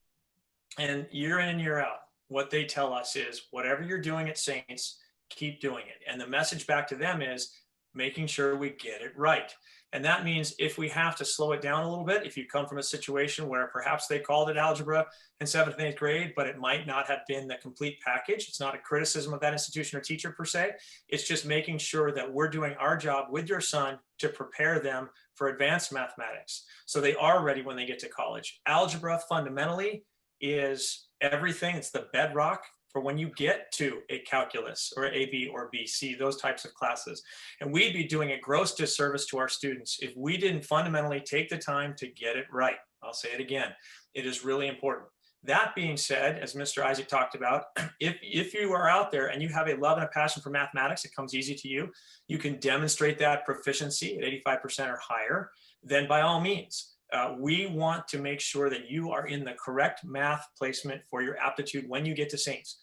[SPEAKER 9] And year in and year out, what they tell us is, whatever you're doing at Saints, keep doing it. And the message back to them is making sure we get it right. And that means if we have to slow it down a little bit, if you come from a situation where perhaps they called it algebra in 7th and 8th grade, but it might not have been the complete package. It's not a criticism of that institution or teacher per se. It's just making sure that we're doing our job with your son to prepare them for advanced mathematics, so they are ready when they get to college. Algebra fundamentally is everything. It's the bedrock for when you get to a calculus or AB or BC, those types of classes. And we'd be doing a gross disservice to our students if we didn't fundamentally take the time to get it right. I'll say it again. It is really important. That being said, as Mr. Isaac talked about, if you are out there and you have a love and a passion for mathematics, it comes easy to you, you can demonstrate that proficiency at 85% or higher, then by all means, we want to make sure that you are in the correct math placement for your aptitude when you get to Saints.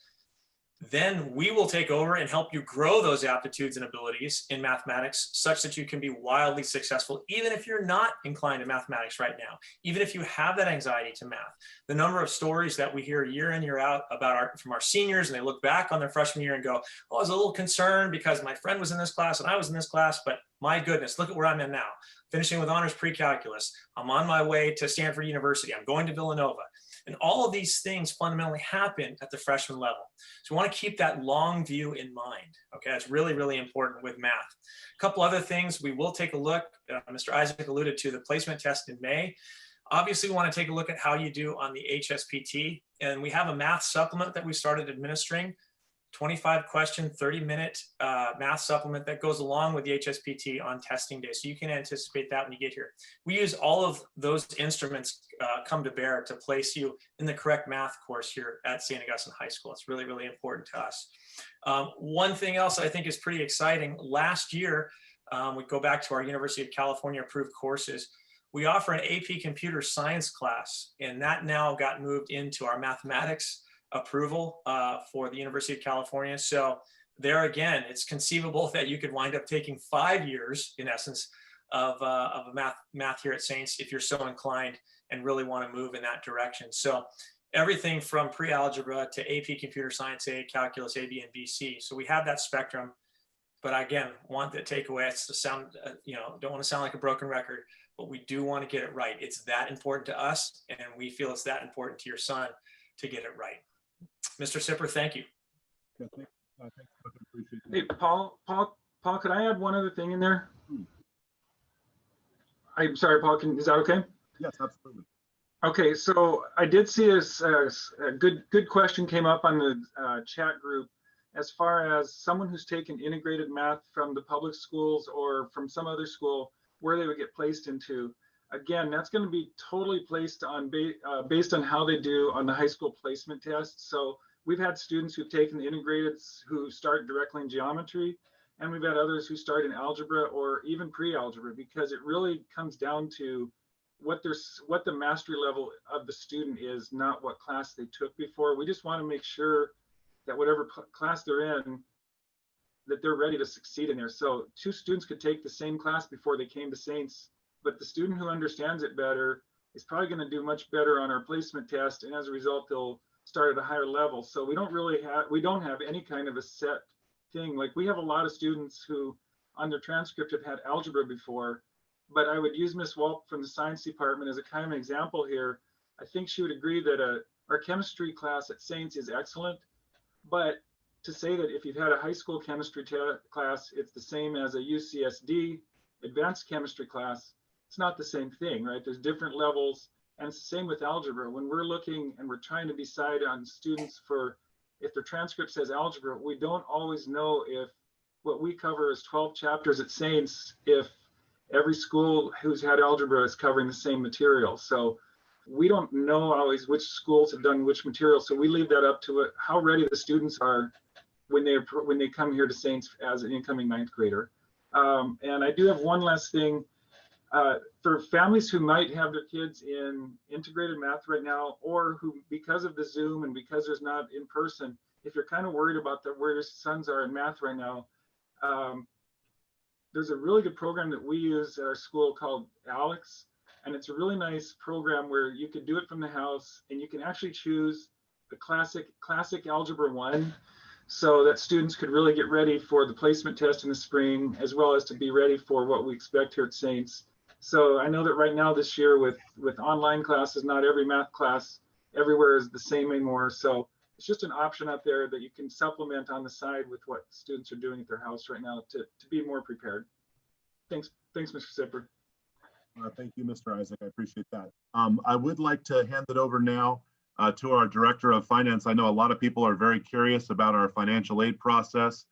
[SPEAKER 9] Then we will take over and help you grow those aptitudes and abilities in mathematics such that you can be wildly successful, even if you're not inclined to mathematics right now, even if you have that anxiety to math. The number of stories that we hear year in, year out about from our seniors, and they look back on their freshman year and go, oh, I was a little concerned because my friend was in this class and I was in this class, but My goodness, look at where I'm in now. Finishing with honors pre-calculus. I'm on my way to Stanford University. I'm going to Villanova. And all of these things fundamentally happen at the freshman level. So we want to keep that long view in mind. Okay, that's really, really important with math. A couple other things we will take a look. Mr. Isaac alluded to the placement test in May. Obviously, we want to take a look at how you do on the HSPT. And we have a math supplement that we started administering. 25 question, 30-minute math supplement that goes along with the HSPT on testing day. So you can anticipate that when you get here. We use all of those instruments come to bear to place you in the correct math course here at St. Augustine High School. It's really, really important to us. One thing else I think is pretty exciting. Last year, we go back to our University of California approved courses. We offer an AP computer science class, and that now got moved into our mathematics approval for the University of California. So there again, it's conceivable that you could wind up taking 5 years, in essence, of math here at Saints if you're so inclined and really want to move in that direction. So everything from pre-algebra to AP Computer Science A, Calculus A, B, and BC. So we have that spectrum. But again, want the takeaway, it's to sound, don't want to sound like a broken record, but we do want to get it right. It's that important to us, and we feel it's that important to your son to get it right. Mr. Sipper, thank you.
[SPEAKER 10] Hey, Paul, could I add one other thing in there? I'm sorry, Paul, is that okay?
[SPEAKER 1] Yes, absolutely.
[SPEAKER 10] Okay, so I did see a good question came up on the chat group as far as someone who's taken integrated math from the public schools or from some other school, where they would get placed into. Again, that's going to be totally placed on based on how they do on the high school placement test. So we've had students who've taken the integrated who start directly in geometry, and we've had others who start in algebra or even pre-algebra, because it really comes down to what the mastery level of the student is, not what class they took before. We just want to make sure that whatever class they're in, that they're ready to succeed in there. So 2 students could take the same class before they came to Saints, but the student who understands it better is probably going to do much better on our placement test, and as a result, they'll start at a higher level. So we don't have any kind of a set thing. Like, we have a lot of students who on their transcript have had algebra before, but I would use Miss Walp from the science department as a kind of example here. I think she would agree that our chemistry class at Saints is excellent, but to say that if you've had a high school chemistry class, it's the same as a UCSD advanced chemistry class, it's not the same thing, right? There's different levels, and it's the same with algebra. When we're looking and we're trying to decide on students for, if their transcript says algebra, we don't always know if what we cover is 12 chapters at Saints, if every school who's had algebra is covering the same material. So we don't know always which schools have done which material. So we leave that up to it, how ready the students are when they come here to Saints as an incoming 9th grader. And I do have one last thing. For families who might have their kids in integrated math right now, or who, because of the Zoom and because there's not in person, if you're kind of worried about where your sons are in math right now, there's a really good program that we use at our school called Alex. And it's a really nice program where you can do it from the house, and you can actually choose the classic algebra 1, so that students could really get ready for the placement test in the spring, as well as to be ready for what we expect here at Saints. So I know that right now this year with online classes, not every math class everywhere is the same anymore. So it's just an option out there that you can supplement on the side with what students are doing at their house right now to be more prepared. Thanks, Mr. Sipper.
[SPEAKER 1] Thank you, Mr. Isaac. I appreciate that. I would like to hand it over now to our Director of Finance. I know a lot of people are very curious about our financial aid process.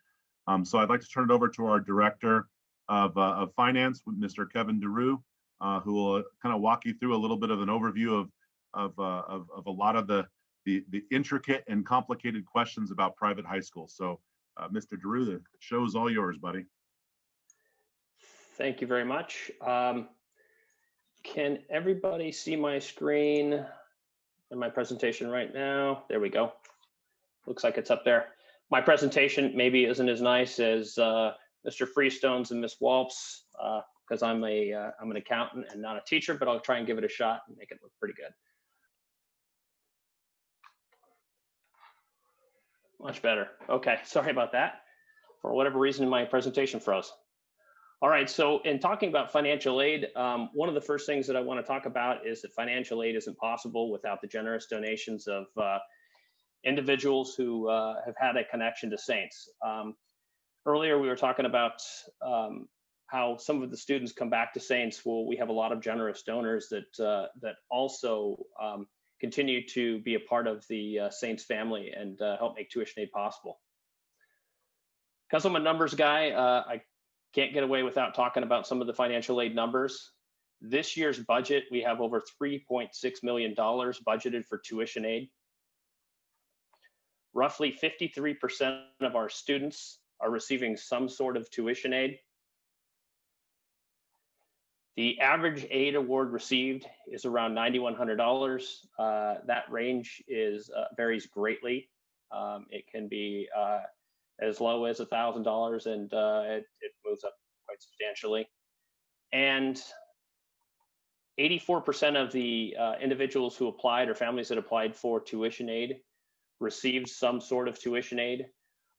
[SPEAKER 1] So I'd like to turn it over to our Director of Finance, Mr. Kevin DeRue, who will kind of walk you through a little bit of an overview of a lot of the intricate and complicated questions about private high schools. So Mr. DeRue, the show is all yours, buddy.
[SPEAKER 11] Thank you very much. Can everybody see my screen and my presentation right now? There we go. Looks like it's up there. My presentation maybe isn't as nice as Mr. Freestone's and Miss Walp's, because I'm an accountant and not a teacher, but I'll try and give it a shot and make it look pretty good. Much better. Okay, sorry about that. For whatever reason, my presentation froze. All right, so in talking about financial aid, one of the first things that I want to talk about is that financial aid isn't possible without the generous donations of individuals who have had a connection to Saints. Earlier, we were talking about how some of the students come back to Saints. Well, we have a lot of generous donors that also continue to be a part of the Saints family and help make tuition aid possible. Because I'm a numbers guy, I can't get away without talking about some of the financial aid numbers. This year's budget, we have over $3.6 million budgeted for tuition aid. Roughly 53% of our students are receiving some sort of tuition aid. The average aid award received is around $9,100. That range varies greatly. It can be as low as $1,000, and it moves up quite substantially. And 84% of the individuals who applied, or families that applied for tuition aid, received some sort of tuition aid.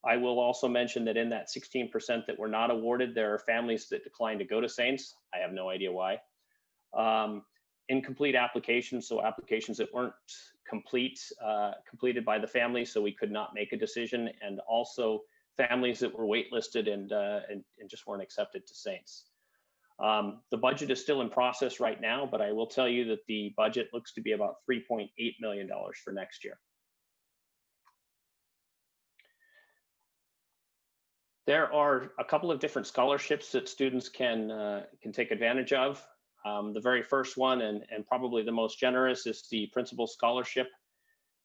[SPEAKER 11] I will also mention that in that 16% that were not awarded, there are families that declined to go to Saints. I have no idea why. Incomplete applications, so applications that weren't completed by the family, so we could not make a decision, and also families that were waitlisted and just weren't accepted to Saints. The budget is still in process right now, but I will tell you that the budget looks to be about $3.8 million for next year. There are a couple of different scholarships that students can take advantage of. The very first one, and probably the most generous, is the Principal Scholarship.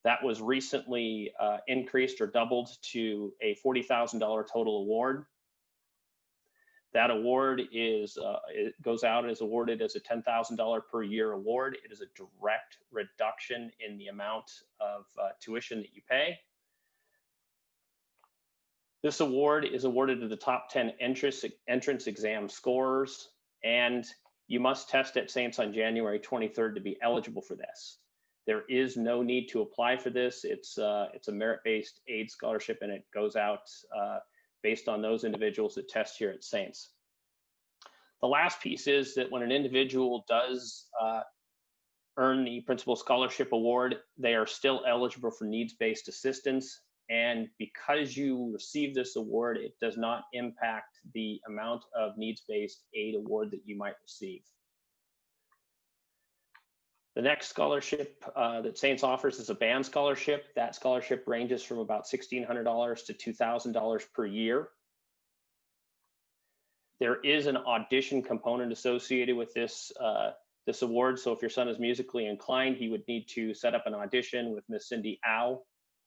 [SPEAKER 11] That was recently increased or doubled to a $40,000 total award. That award it goes out as awarded as a $10,000 per year award. It is a direct reduction in the amount of tuition that you pay. This award is awarded to the top 10 entrance exam scorers, and you must test at Saints on January 23rd to be eligible for this. There is no need to apply for this. It's a merit-based aid scholarship, and it goes out based on those individuals that test here at Saints. The last piece is that when an individual does earn the Principal Scholarship Award, they are still eligible for needs-based assistance. And because you receive this award, it does not impact the amount of needs-based aid award that you might receive. The next scholarship that Saints offers is a band scholarship. That scholarship ranges from about $1,600 to $2,000 per year. There is an audition component associated with this award. So if your son is musically inclined, he would need to set up an audition with Miss Cindy Au.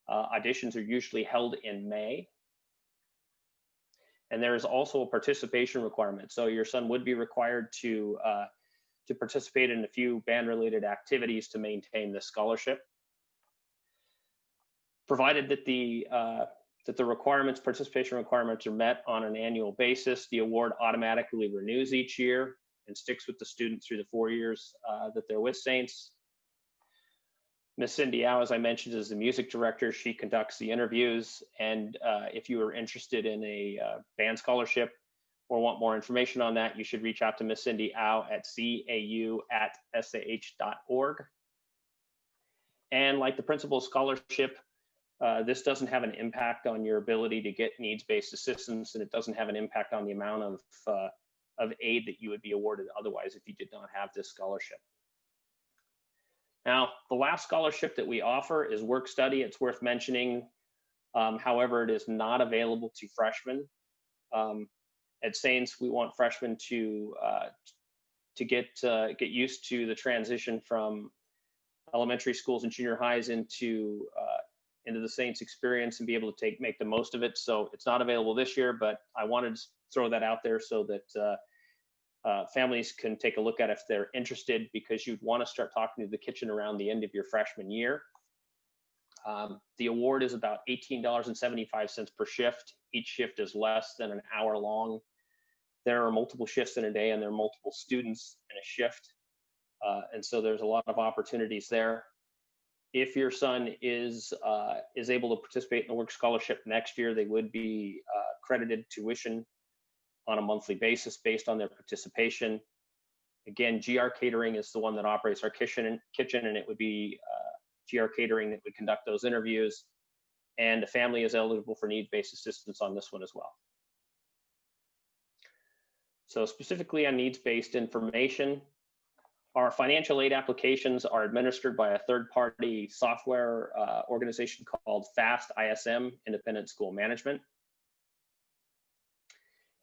[SPEAKER 11] Auditions are usually held in May. And there is also a participation requirement. So your son would be required to participate in a few band-related activities to maintain this scholarship. Provided that the participation requirements are met on an annual basis, the award automatically renews each year and sticks with the student through the 4 years that they're with Saints. Miss Cindy Au, as I mentioned, is the music director. She conducts the interviews. And if you are interested in a band scholarship or want more information on that, you should reach out to Miss Cindy Au at cau@sah.org. And like the Principal Scholarship, this doesn't have an impact on your ability to get needs-based assistance, and it doesn't have an impact on the amount of aid that you would be awarded otherwise if you did not have this scholarship. Now, the last scholarship that we offer is work study. It's worth mentioning. However, it is not available to freshmen. At Saints, we want freshmen to get used to the transition from elementary schools and junior highs into the Saints experience and be able to make the most of it. So it's not available this year, but I wanted to throw that out there so that families can take a look at it if they're interested, because you'd want to start talking to the kitchen around the end of your freshman year. The award is about $18.75 per shift. Each shift is less than an hour long. There are multiple shifts in a day, and there are multiple students in a shift. And so there's a lot of opportunities there. If your son is able to participate in the work scholarship next year, they would be credited tuition on a monthly basis based on their participation. Again, GR Catering is the one that operates our kitchen, and it would be GR Catering that would conduct those interviews. And the family is eligible for needs-based assistance on this one as well. So specifically on needs-based information, our financial aid applications are administered by a third-party software organization called FAST ISM, Independent School Management.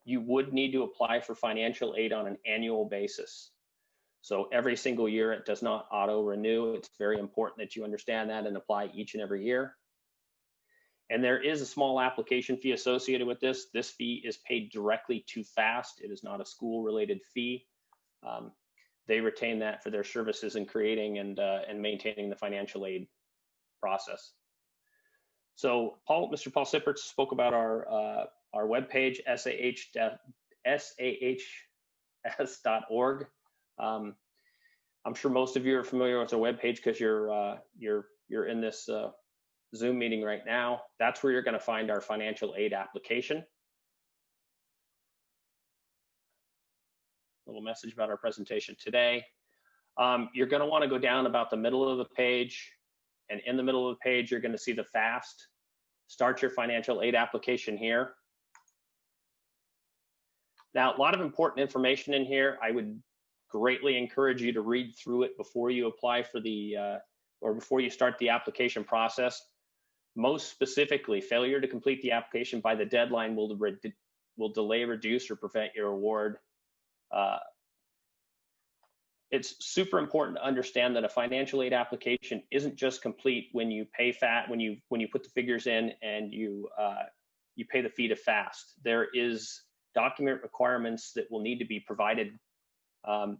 [SPEAKER 11] You would need to apply for financial aid on an annual basis. So every single year, it does not auto-renew. It's very important that you understand that and apply each and every year. And there is a small application fee associated with this. This fee is paid directly to FAST. It is not a school-related fee. They retain that for their services in creating and maintaining the financial aid process. So Mr. Paul Sipperts spoke about our webpage, sahs.org. I'm sure most of you are familiar with our webpage because you're in this Zoom meeting right now. That's where you're going to find our financial aid application. A little message about our presentation today. You're going to want to go down about the middle of the page, and in the middle of the page, you're going to see the FAST. Start your financial aid application here. Now, a lot of important information in here. I would greatly encourage you to read through it before you apply for the, or before you start the application process. Most specifically, failure to complete the application by the deadline will delay, reduce, or prevent your award. It's super important to understand that a financial aid application isn't just complete when you pay when you put the figures in and you pay the fee to FAST. There is document requirements that will need to be provided.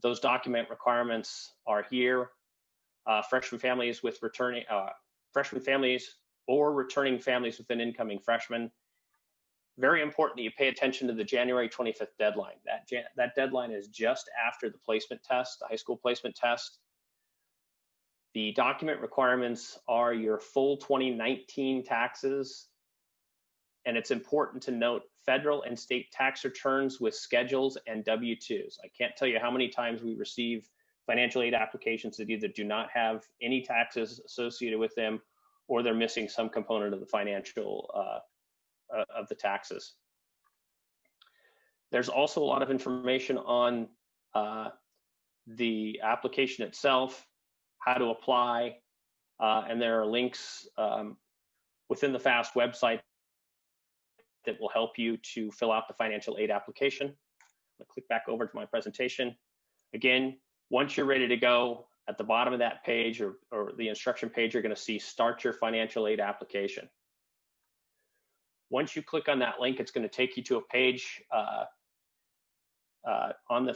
[SPEAKER 11] Those document requirements are here. Freshman families with returning freshman families or returning families with an incoming freshman. Very important that you pay attention to the January 25th deadline. That deadline is just after the placement test, the high school placement test. The document requirements are your full 2019 taxes. And it's important to note federal and state tax returns with schedules and W-2s. I can't tell you how many times we receive financial aid applications that either do not have any taxes associated with them or they're missing some component of the financial of the taxes. There's also a lot of information on the application itself, how to apply, and there are links within the FAST website that will help you to fill out the financial aid application. I'll click back over to my presentation. Again, once you're ready to go, at the bottom of that page or the instruction page, you're going to see Start Your Financial Aid Application. Once you click on that link, it's going to take you to a page on the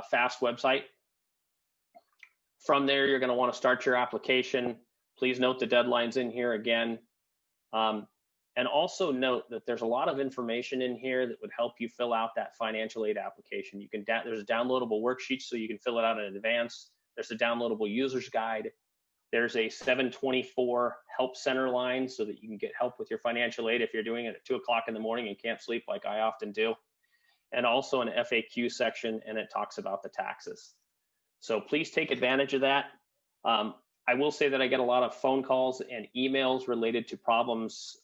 [SPEAKER 11] FAST website. From there, you're going to want to start your application. Please note the deadlines in here again. And also note that there's a lot of information in here that would help you fill out that financial aid application. You can there's a downloadable worksheet so you can fill it out in advance. There's a downloadable user's guide. There's a 724 help center line so that you can get help with your financial aid if you're doing it at 2 o'clock in the morning and can't sleep like I often do. And also an FAQ section, and it talks about the taxes. So please take advantage of that. I will say that I get a lot of phone calls and emails related to problems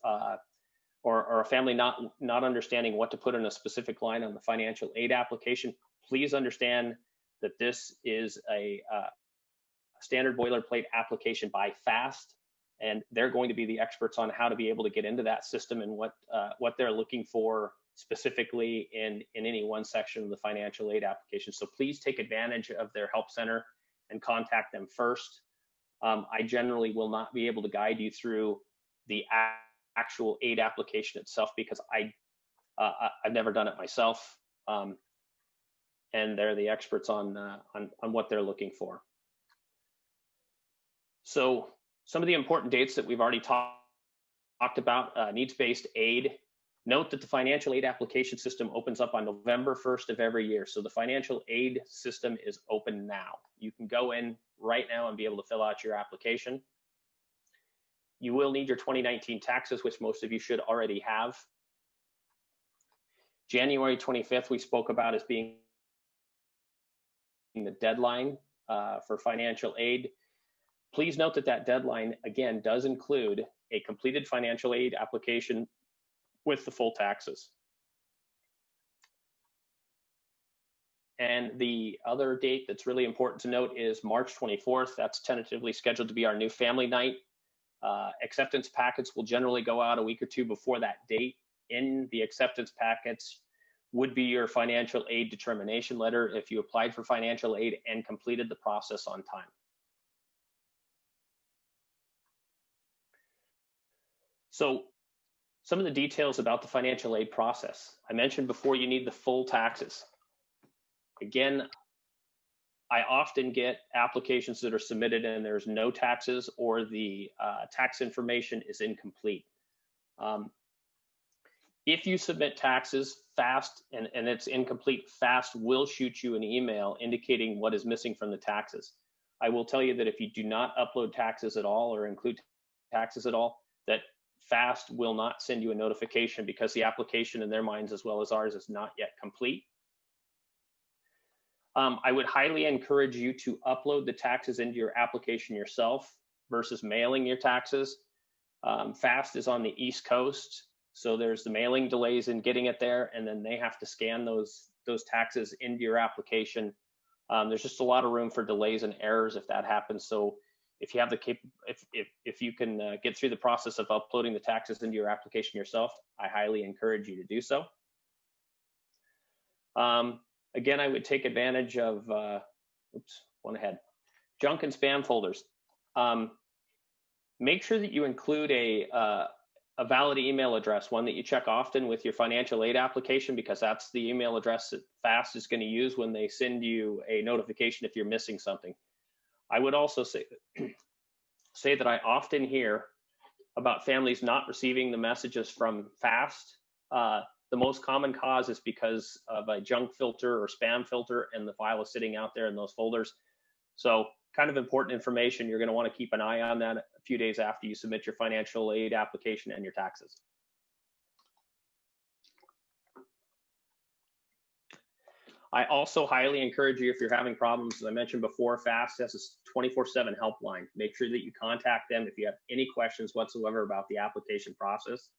[SPEAKER 11] or a family not understanding what to put in a specific line on the financial aid application. Please understand that this is a standard boilerplate application by FAST, and they're going to be the experts on how to be able to get into that system and what they're looking for specifically in any one section of the financial aid application. So please take advantage of their help center and contact them first. I generally will not be able to guide you through the actual aid application itself because I've never done it myself, and they're the experts on what they're looking for. So some of the important dates that we've already talked about, needs-based aid. Note that the financial aid application system opens up on November 1st of every year. So the financial aid system is open now. You can go in right now and be able to fill out your application. You will need your 2019 taxes, which most of you should already have. January 25th, we spoke about as being the deadline for financial aid. Please note that that deadline, again, does include a completed financial aid application with the full taxes. And the other date that's really important to note is March 24th. That's tentatively scheduled to be our new family night. Acceptance packets will generally go out a week or two before that date. In the acceptance packets would be your financial aid determination letter if you applied for financial aid and completed the process on time. So some of the details about the financial aid process. I mentioned before you need the full taxes. Again, I often get applications that are submitted and there's no taxes or the tax information is incomplete. If you submit taxes, FAST and it's incomplete, FAST will shoot you an email indicating what is missing from the taxes. I will tell you that if you do not upload taxes at all or include taxes at all, that FAST will not send you a notification because the application in their minds as well as ours is not yet complete. I would highly encourage you to upload the taxes into your application yourself versus mailing your taxes. FAST is on the East Coast, so there's the mailing delays in getting it there, and then they have to scan those taxes into your application. There's just a lot of room for delays and errors if that happens. So if you have the if you can get through the process of uploading the taxes into your application yourself, I highly encourage you to do so. Again, I would take advantage of, junk and spam folders. Make sure that you include a valid email address, one that you check often with your financial aid application, because that's the email address that FAST is going to use when they send you a notification if you're missing something. I would also say that I often hear about families not receiving the messages from FAST. The most common cause is because of a junk filter or spam filter and the file is sitting out there in those folders. So kind of important information. You're going to want to keep an eye on that a few days after you submit your financial aid application and your taxes. I also highly encourage you, if you're having problems, as I mentioned before, FAST has a 24/7 helpline. Make sure that you contact them if you have any questions whatsoever about the application process.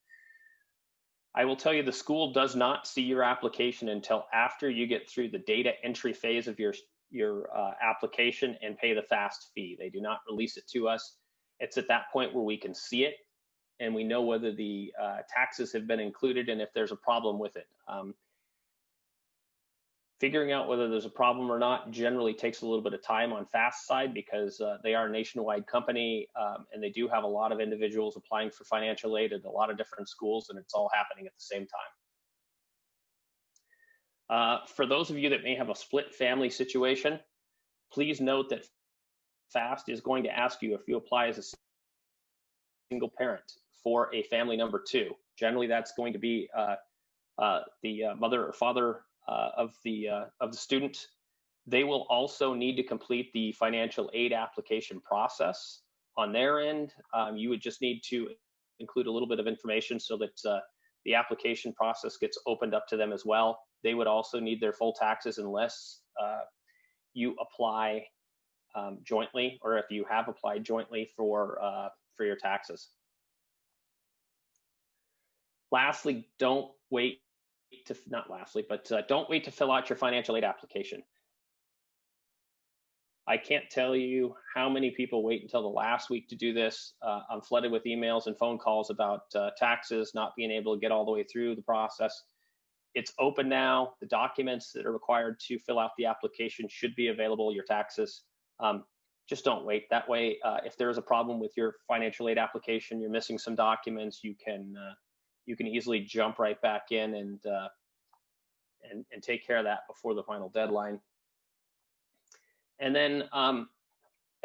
[SPEAKER 11] I will tell you, the school does not see your application until after you get through the data entry phase of your application and pay the FAST fee. They do not release it to us. It's at that point where we can see it and we know whether the taxes have been included and if there's a problem with it. Figuring out whether there's a problem or not generally takes a little bit of time on FAST side because they are a nationwide company and they do have a lot of individuals applying for financial aid at a lot of different schools, and it's all happening at the same time. For those of you that may have a split family situation, please note that FAST is going to ask you if you apply as a single parent for a family number 2. Generally, that's going to be the mother or father of the student. They will also need to complete the financial aid application process on their end. You would just need to include a little bit of information so that the application process gets opened up to them as well. They would also need their full taxes unless you apply jointly, or if you have applied jointly for your taxes. Lastly, don't wait to fill out your financial aid application. I can't tell you how many people wait until the last week to do this. I'm flooded with emails and phone calls about taxes, not being able to get all the way through the process. It's open now. The documents that are required to fill out the application should be available, your taxes. Just don't wait. That way, if there is a problem with your financial aid application, you're missing some documents, you can easily jump right back in and take care of that before the final deadline. And then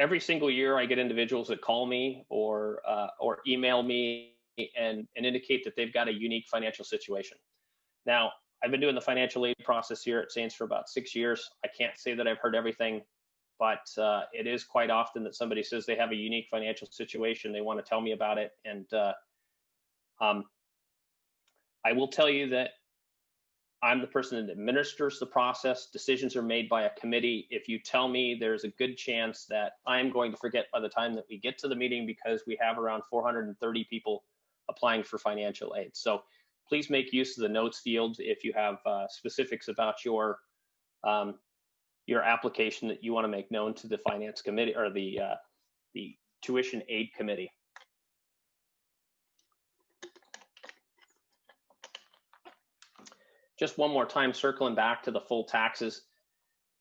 [SPEAKER 11] every single year I get individuals that call me or email me and indicate that they've got a unique financial situation. Now, I've been doing the financial aid process here at Saints for about 6 years. I can't say that I've heard everything, but it is quite often that somebody says they have a unique financial situation. They want to tell me about it. And I will tell you that I'm the person that administers the process. Decisions are made by a committee. If you tell me, there's a good chance that I'm going to forget by the time that we get to the meeting, because we have around 430 people applying for financial aid. So please make use of the notes field if you have specifics about your application that you want to make known to the finance committee or the tuition aid committee. Just one more time, circling back to the full taxes.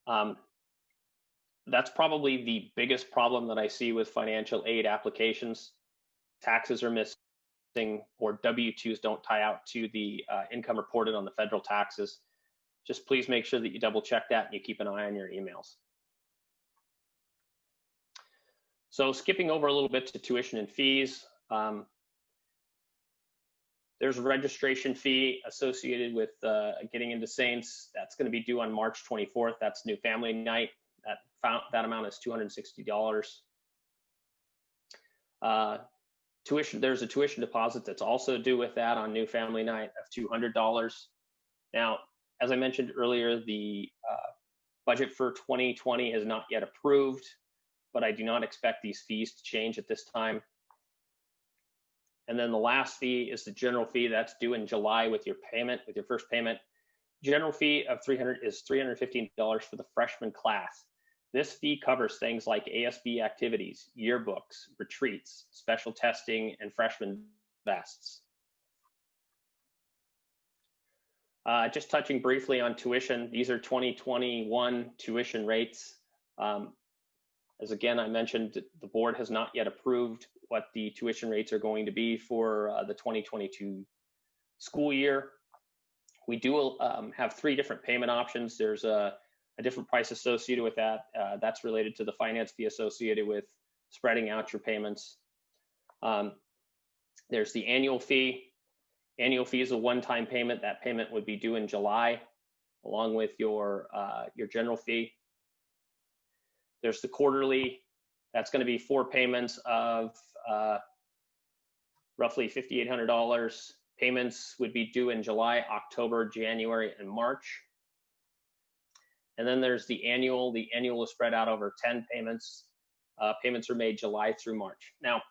[SPEAKER 11] That's probably the biggest problem that I see with financial aid applications. Taxes are missing, or W-2s don't tie out to the income reported on the federal taxes. Just please make sure that you double check that and you keep an eye on your emails. So skipping over a little bit to tuition and fees. There's a registration fee associated with getting into Saints. That's going to be due on March 24th. That's New Family Night. That amount is $260. Tuition. There's a tuition deposit that's also due with that on New Family Night of $200. Now, as I mentioned earlier, the budget for 2020 is not yet approved, but I do not expect these fees to change at this time. And then the last fee is the general fee that's due in July with your payment, with your first payment. General fee of $315 for the freshman class. This fee covers things like ASB activities, yearbooks, retreats, special testing, and freshman vests. Just touching briefly on tuition, these are 2021 tuition rates. As again, I mentioned, the board has not yet approved what the tuition rates are going to be for the 2022 school year. We do have 3 different payment options. There's a different price associated with that. That's related to the finance fee associated with spreading out your payments. There's the annual fee. Annual fee is a one-time payment. That payment would be due in July, along with your general fee. There's the quarterly. That's going to be 4 payments of roughly $5,800. Payments would be due in July, October, January, and March. And then there's the annual. The annual is spread out over 10 payments. Payments are made July through March. Now,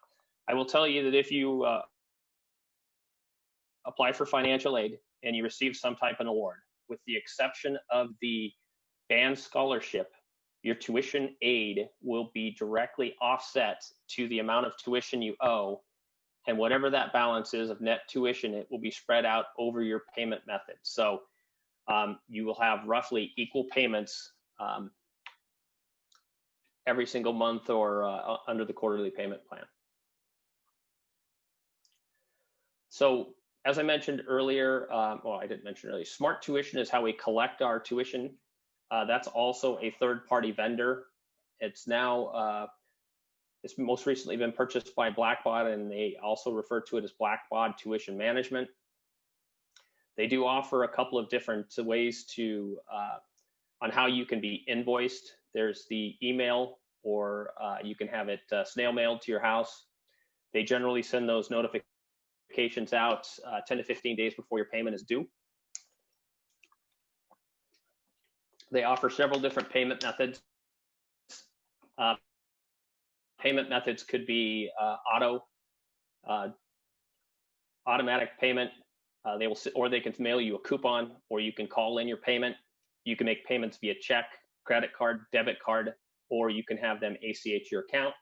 [SPEAKER 11] I will tell you that if you apply for financial aid and you receive some type of award, with the exception of the band scholarship, your tuition aid will be directly offset to the amount of tuition you owe, and whatever that balance is of net tuition, it will be spread out over your payment method. So you will have roughly equal payments every single month or under the quarterly payment plan. So as I mentioned earlier, well, I didn't mention earlier, Smart Tuition is how we collect our tuition. That's also a third-party vendor. It's now, it's most recently been purchased by Blackbaud, and they also refer to it as Blackbaud Tuition Management. They do offer a couple of different ways to, on how you can be invoiced. There's the email, or you can have it snail mailed to your house. They generally send those notifications out 10 to 15 days before your payment is due. They offer several different payment methods. Payment methods could be automatic payment. They can mail you a coupon, or you can call in your payment. You can make payments via check, credit card, debit card, or you can have them ACH your account.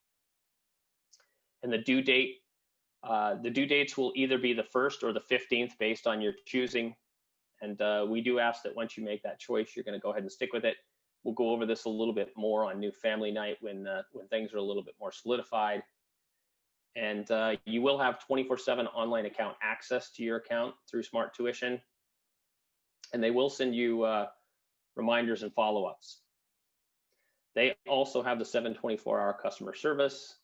[SPEAKER 11] And the due dates will either be the 1st or the 15th based on your choosing. And we do ask that once you make that choice, you're going to go ahead and stick with it. We'll go over this a little bit more on New Family Night when things are a little bit more solidified. And you will have 24/7 online account access to your account through Smart Tuition. And they will send you reminders and follow-ups. They also have the 7/24-hour customer service.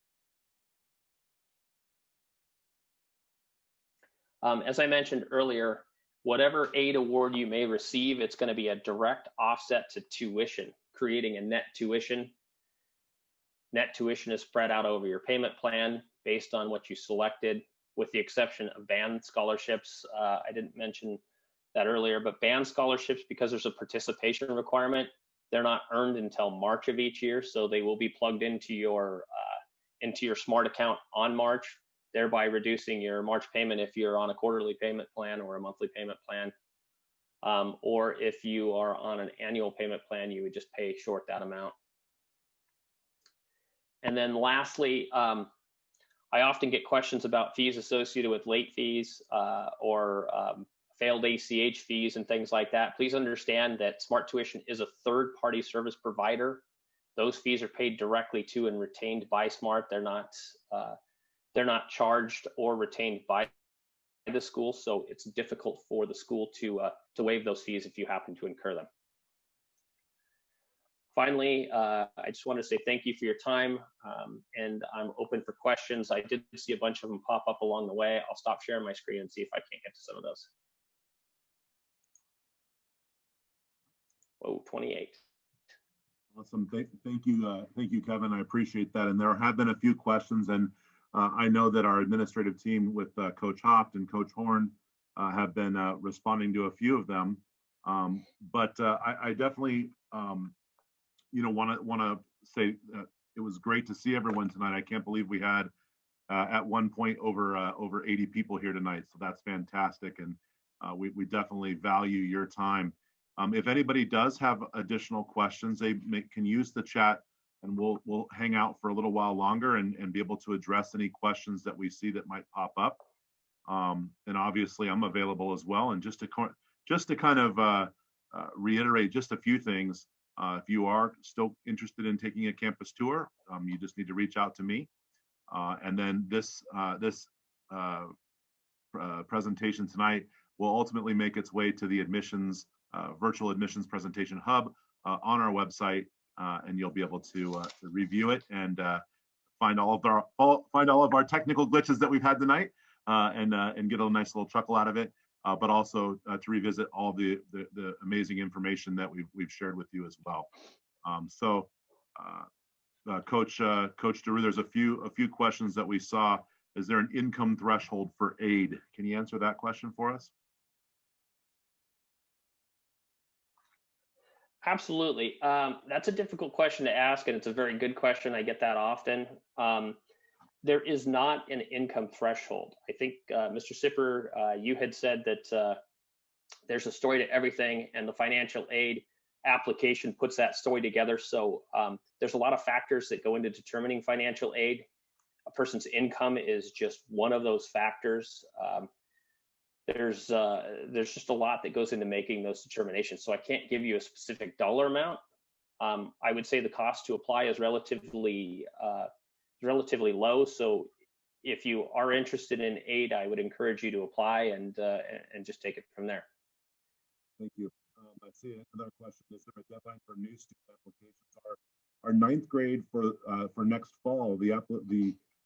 [SPEAKER 11] As I mentioned earlier, whatever aid award you may receive, it's going to be a direct offset to tuition, creating a net tuition. Net tuition is spread out over your payment plan based on what you selected, with the exception of band scholarships. I didn't mention that earlier, but band scholarships, because there's a participation requirement, they're not earned until March of each year. So they will be plugged into your smart account on March, thereby reducing your March payment if you're on a quarterly payment plan or a monthly payment plan. Or if you are on an annual payment plan, you would just pay short that amount. And then lastly, I often get questions about fees associated with late fees or failed ACH fees and things like that. Please understand that Smart Tuition is a third-party service provider. Those fees are paid directly to and retained by Smart. They're not charged or retained by the school, so it's difficult for the school to waive those fees if you happen to incur them. Finally, I just want to say thank you for your time, and I'm open for questions. I did see a bunch of them pop up along the way. I'll stop sharing my screen and see if I can't get to some of those. Oh, 28.
[SPEAKER 1] Awesome. Thank you, Kevin. I appreciate that. And there have been a few questions, and I know that our administrative team with Coach Hopt and Coach Horn have been responding to a few of them. But I definitely, want to say it was great to see everyone tonight. I can't believe we had at one point over 80 people here tonight. So that's fantastic, and we definitely value your time. If anybody does have additional questions, they can use the chat, and we'll hang out for a little while longer and be able to address any questions that we see that might pop up. And obviously, I'm available as well. And just to kind of reiterate just a few things, if you are still interested in taking a campus tour, you just need to reach out to me. And then this presentation tonight will ultimately make its way to the admissions virtual admissions presentation hub on our website, and you'll be able to review it and find all of our technical glitches that we've had tonight, and get a nice little chuckle out of it, but also to revisit all the amazing information that we've shared with you as well. Coach DeRue, there's a few questions that we saw. Is there an income threshold for aid? Can you answer that question for us?
[SPEAKER 11] Absolutely. That's a difficult question to ask, and it's a very good question. I get that often. There is not an income threshold. I think, Mr. Sipper, you had said that there's a story to everything, and the financial aid application puts that story together. So there's a lot of factors that go into determining financial aid. A person's income is just one of those factors. There's just a lot that goes into making those determinations. So I can't give you a specific dollar amount. I would say the cost to apply is relatively low. So if you are interested in aid, I would encourage you to apply and just take it from there.
[SPEAKER 1] Thank you. I see another question. Is there a deadline for new student applications? Our ninth grade for next fall, the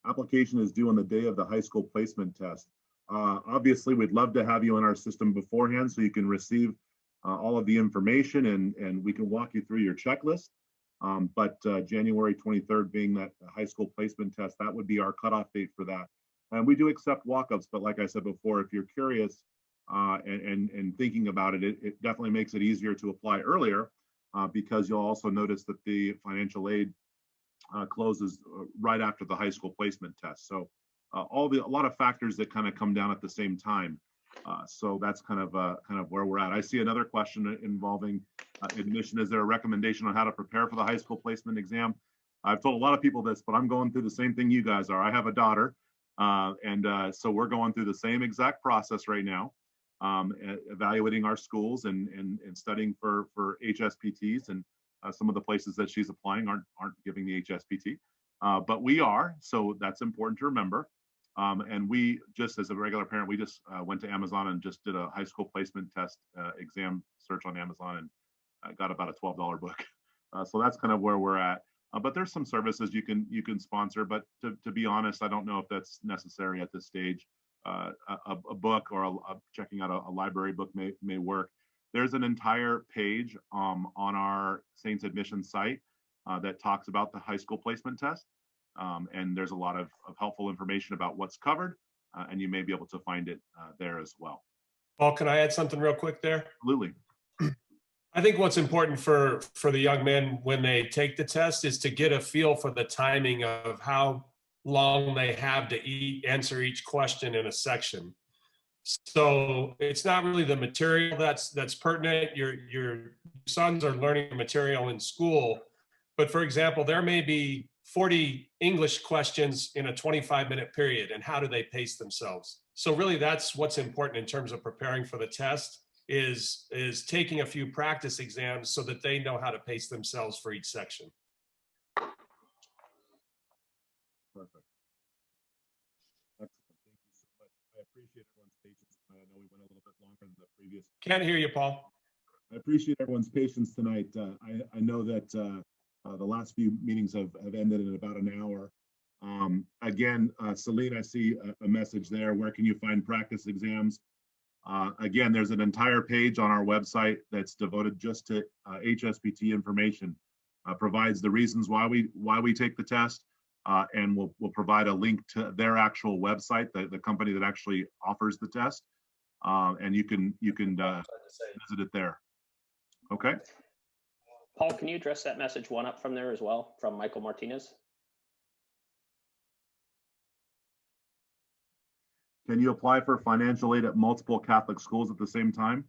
[SPEAKER 1] application is due on the day of the high school placement test. Obviously, we'd love to have you in our system beforehand so you can receive all of the information, and we can walk you through your checklist. But January 23rd being that high school placement test, that would be our cutoff date for that. And we do accept walk-ups, but like I said before, if you're curious and thinking about it, it definitely makes it easier to apply earlier, because you'll also notice that the financial aid closes right after the high school placement test. So a lot of factors that kind of come down at the same time. So that's kind of where we're at. I see another question involving admission. Is there a recommendation on how to prepare for the high school placement exam? I've told a lot of people this, but I'm going through the same thing you guys are. I have a daughter, and so we're going through the same exact process right now, evaluating our schools and studying for HSPTs, and some of the places that she's applying aren't giving the HSPT, but we are. So that's important to remember. And we just, as a regular parent, we just went to Amazon and just did a high school placement test exam search on Amazon, and got about a $12 book. So that's kind of where we're at. But there's some services you can sponsor, but to be honest, I don't know if that's necessary at this stage. A book or checking out a library book may work. There's an entire page on our Saints admission site that talks about the high school placement test. And there's a lot of helpful information about what's covered, and you may be able to find it there as well.
[SPEAKER 4] Paul, can I add something real quick there?
[SPEAKER 1] Absolutely.
[SPEAKER 4] I think what's important for the young men when they take the test is to get a feel for the timing of how long they have to answer each question in a section. So it's not really the material that's pertinent. Your sons are learning material in school, but for example, there may be 40 English questions in a 25-minute period, and how do they pace themselves? So really that's what's important in terms of preparing for the test is taking a few practice exams so that they know how to pace themselves for each section.
[SPEAKER 1] Perfect. Excellent. Thank you so much. I appreciate everyone's patience. I know we went a little bit longer than the previous.
[SPEAKER 4] Can't hear you, Paul.
[SPEAKER 1] I appreciate everyone's patience tonight. I know that the last few meetings have ended in about an hour. Again, Celine, I see a message there. Where can you find practice exams? Again, there's an entire page on our website that's devoted just to HSPT information. Provides the reasons why we take the test, and we'll provide a link to their actual website, the company that actually offers the test, and you can visit it there. Okay.
[SPEAKER 11] Paul, can you address that message one up from there as well, from Michael Martinez?
[SPEAKER 1] Can you apply for financial aid at multiple Catholic schools at the same time?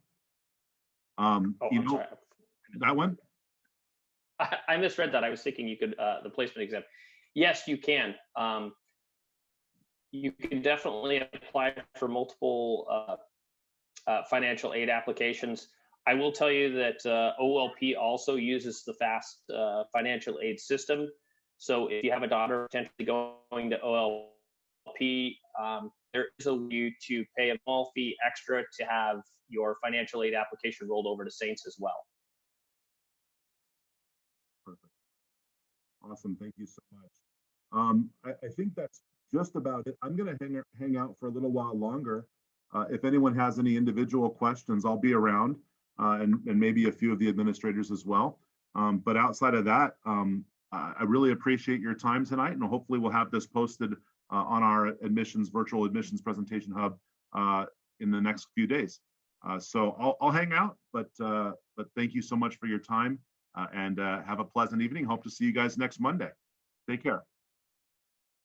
[SPEAKER 11] I'm sorry.
[SPEAKER 1] That one?
[SPEAKER 11] I misread that. I was thinking you could, the placement exam. Yes, you can. You can definitely apply for multiple financial aid applications. I will tell you that OLP also uses the FAST financial aid system. So if you have a daughter potentially going to OLP, there is a way to pay a small fee extra to have your financial aid application rolled over to Saints as well.
[SPEAKER 1] Perfect. Awesome. Thank you so much. I think that's just about it. I'm going to hang out for a little while longer. If anyone has any individual questions, I'll be around, and maybe a few of the administrators as well. But outside of that, I really appreciate your time tonight, and hopefully we'll have this posted on our virtual admissions presentation hub in the next few days. So I'll hang out, but thank you so much for your time, and have a pleasant evening. Hope to see you guys next Monday. Take care.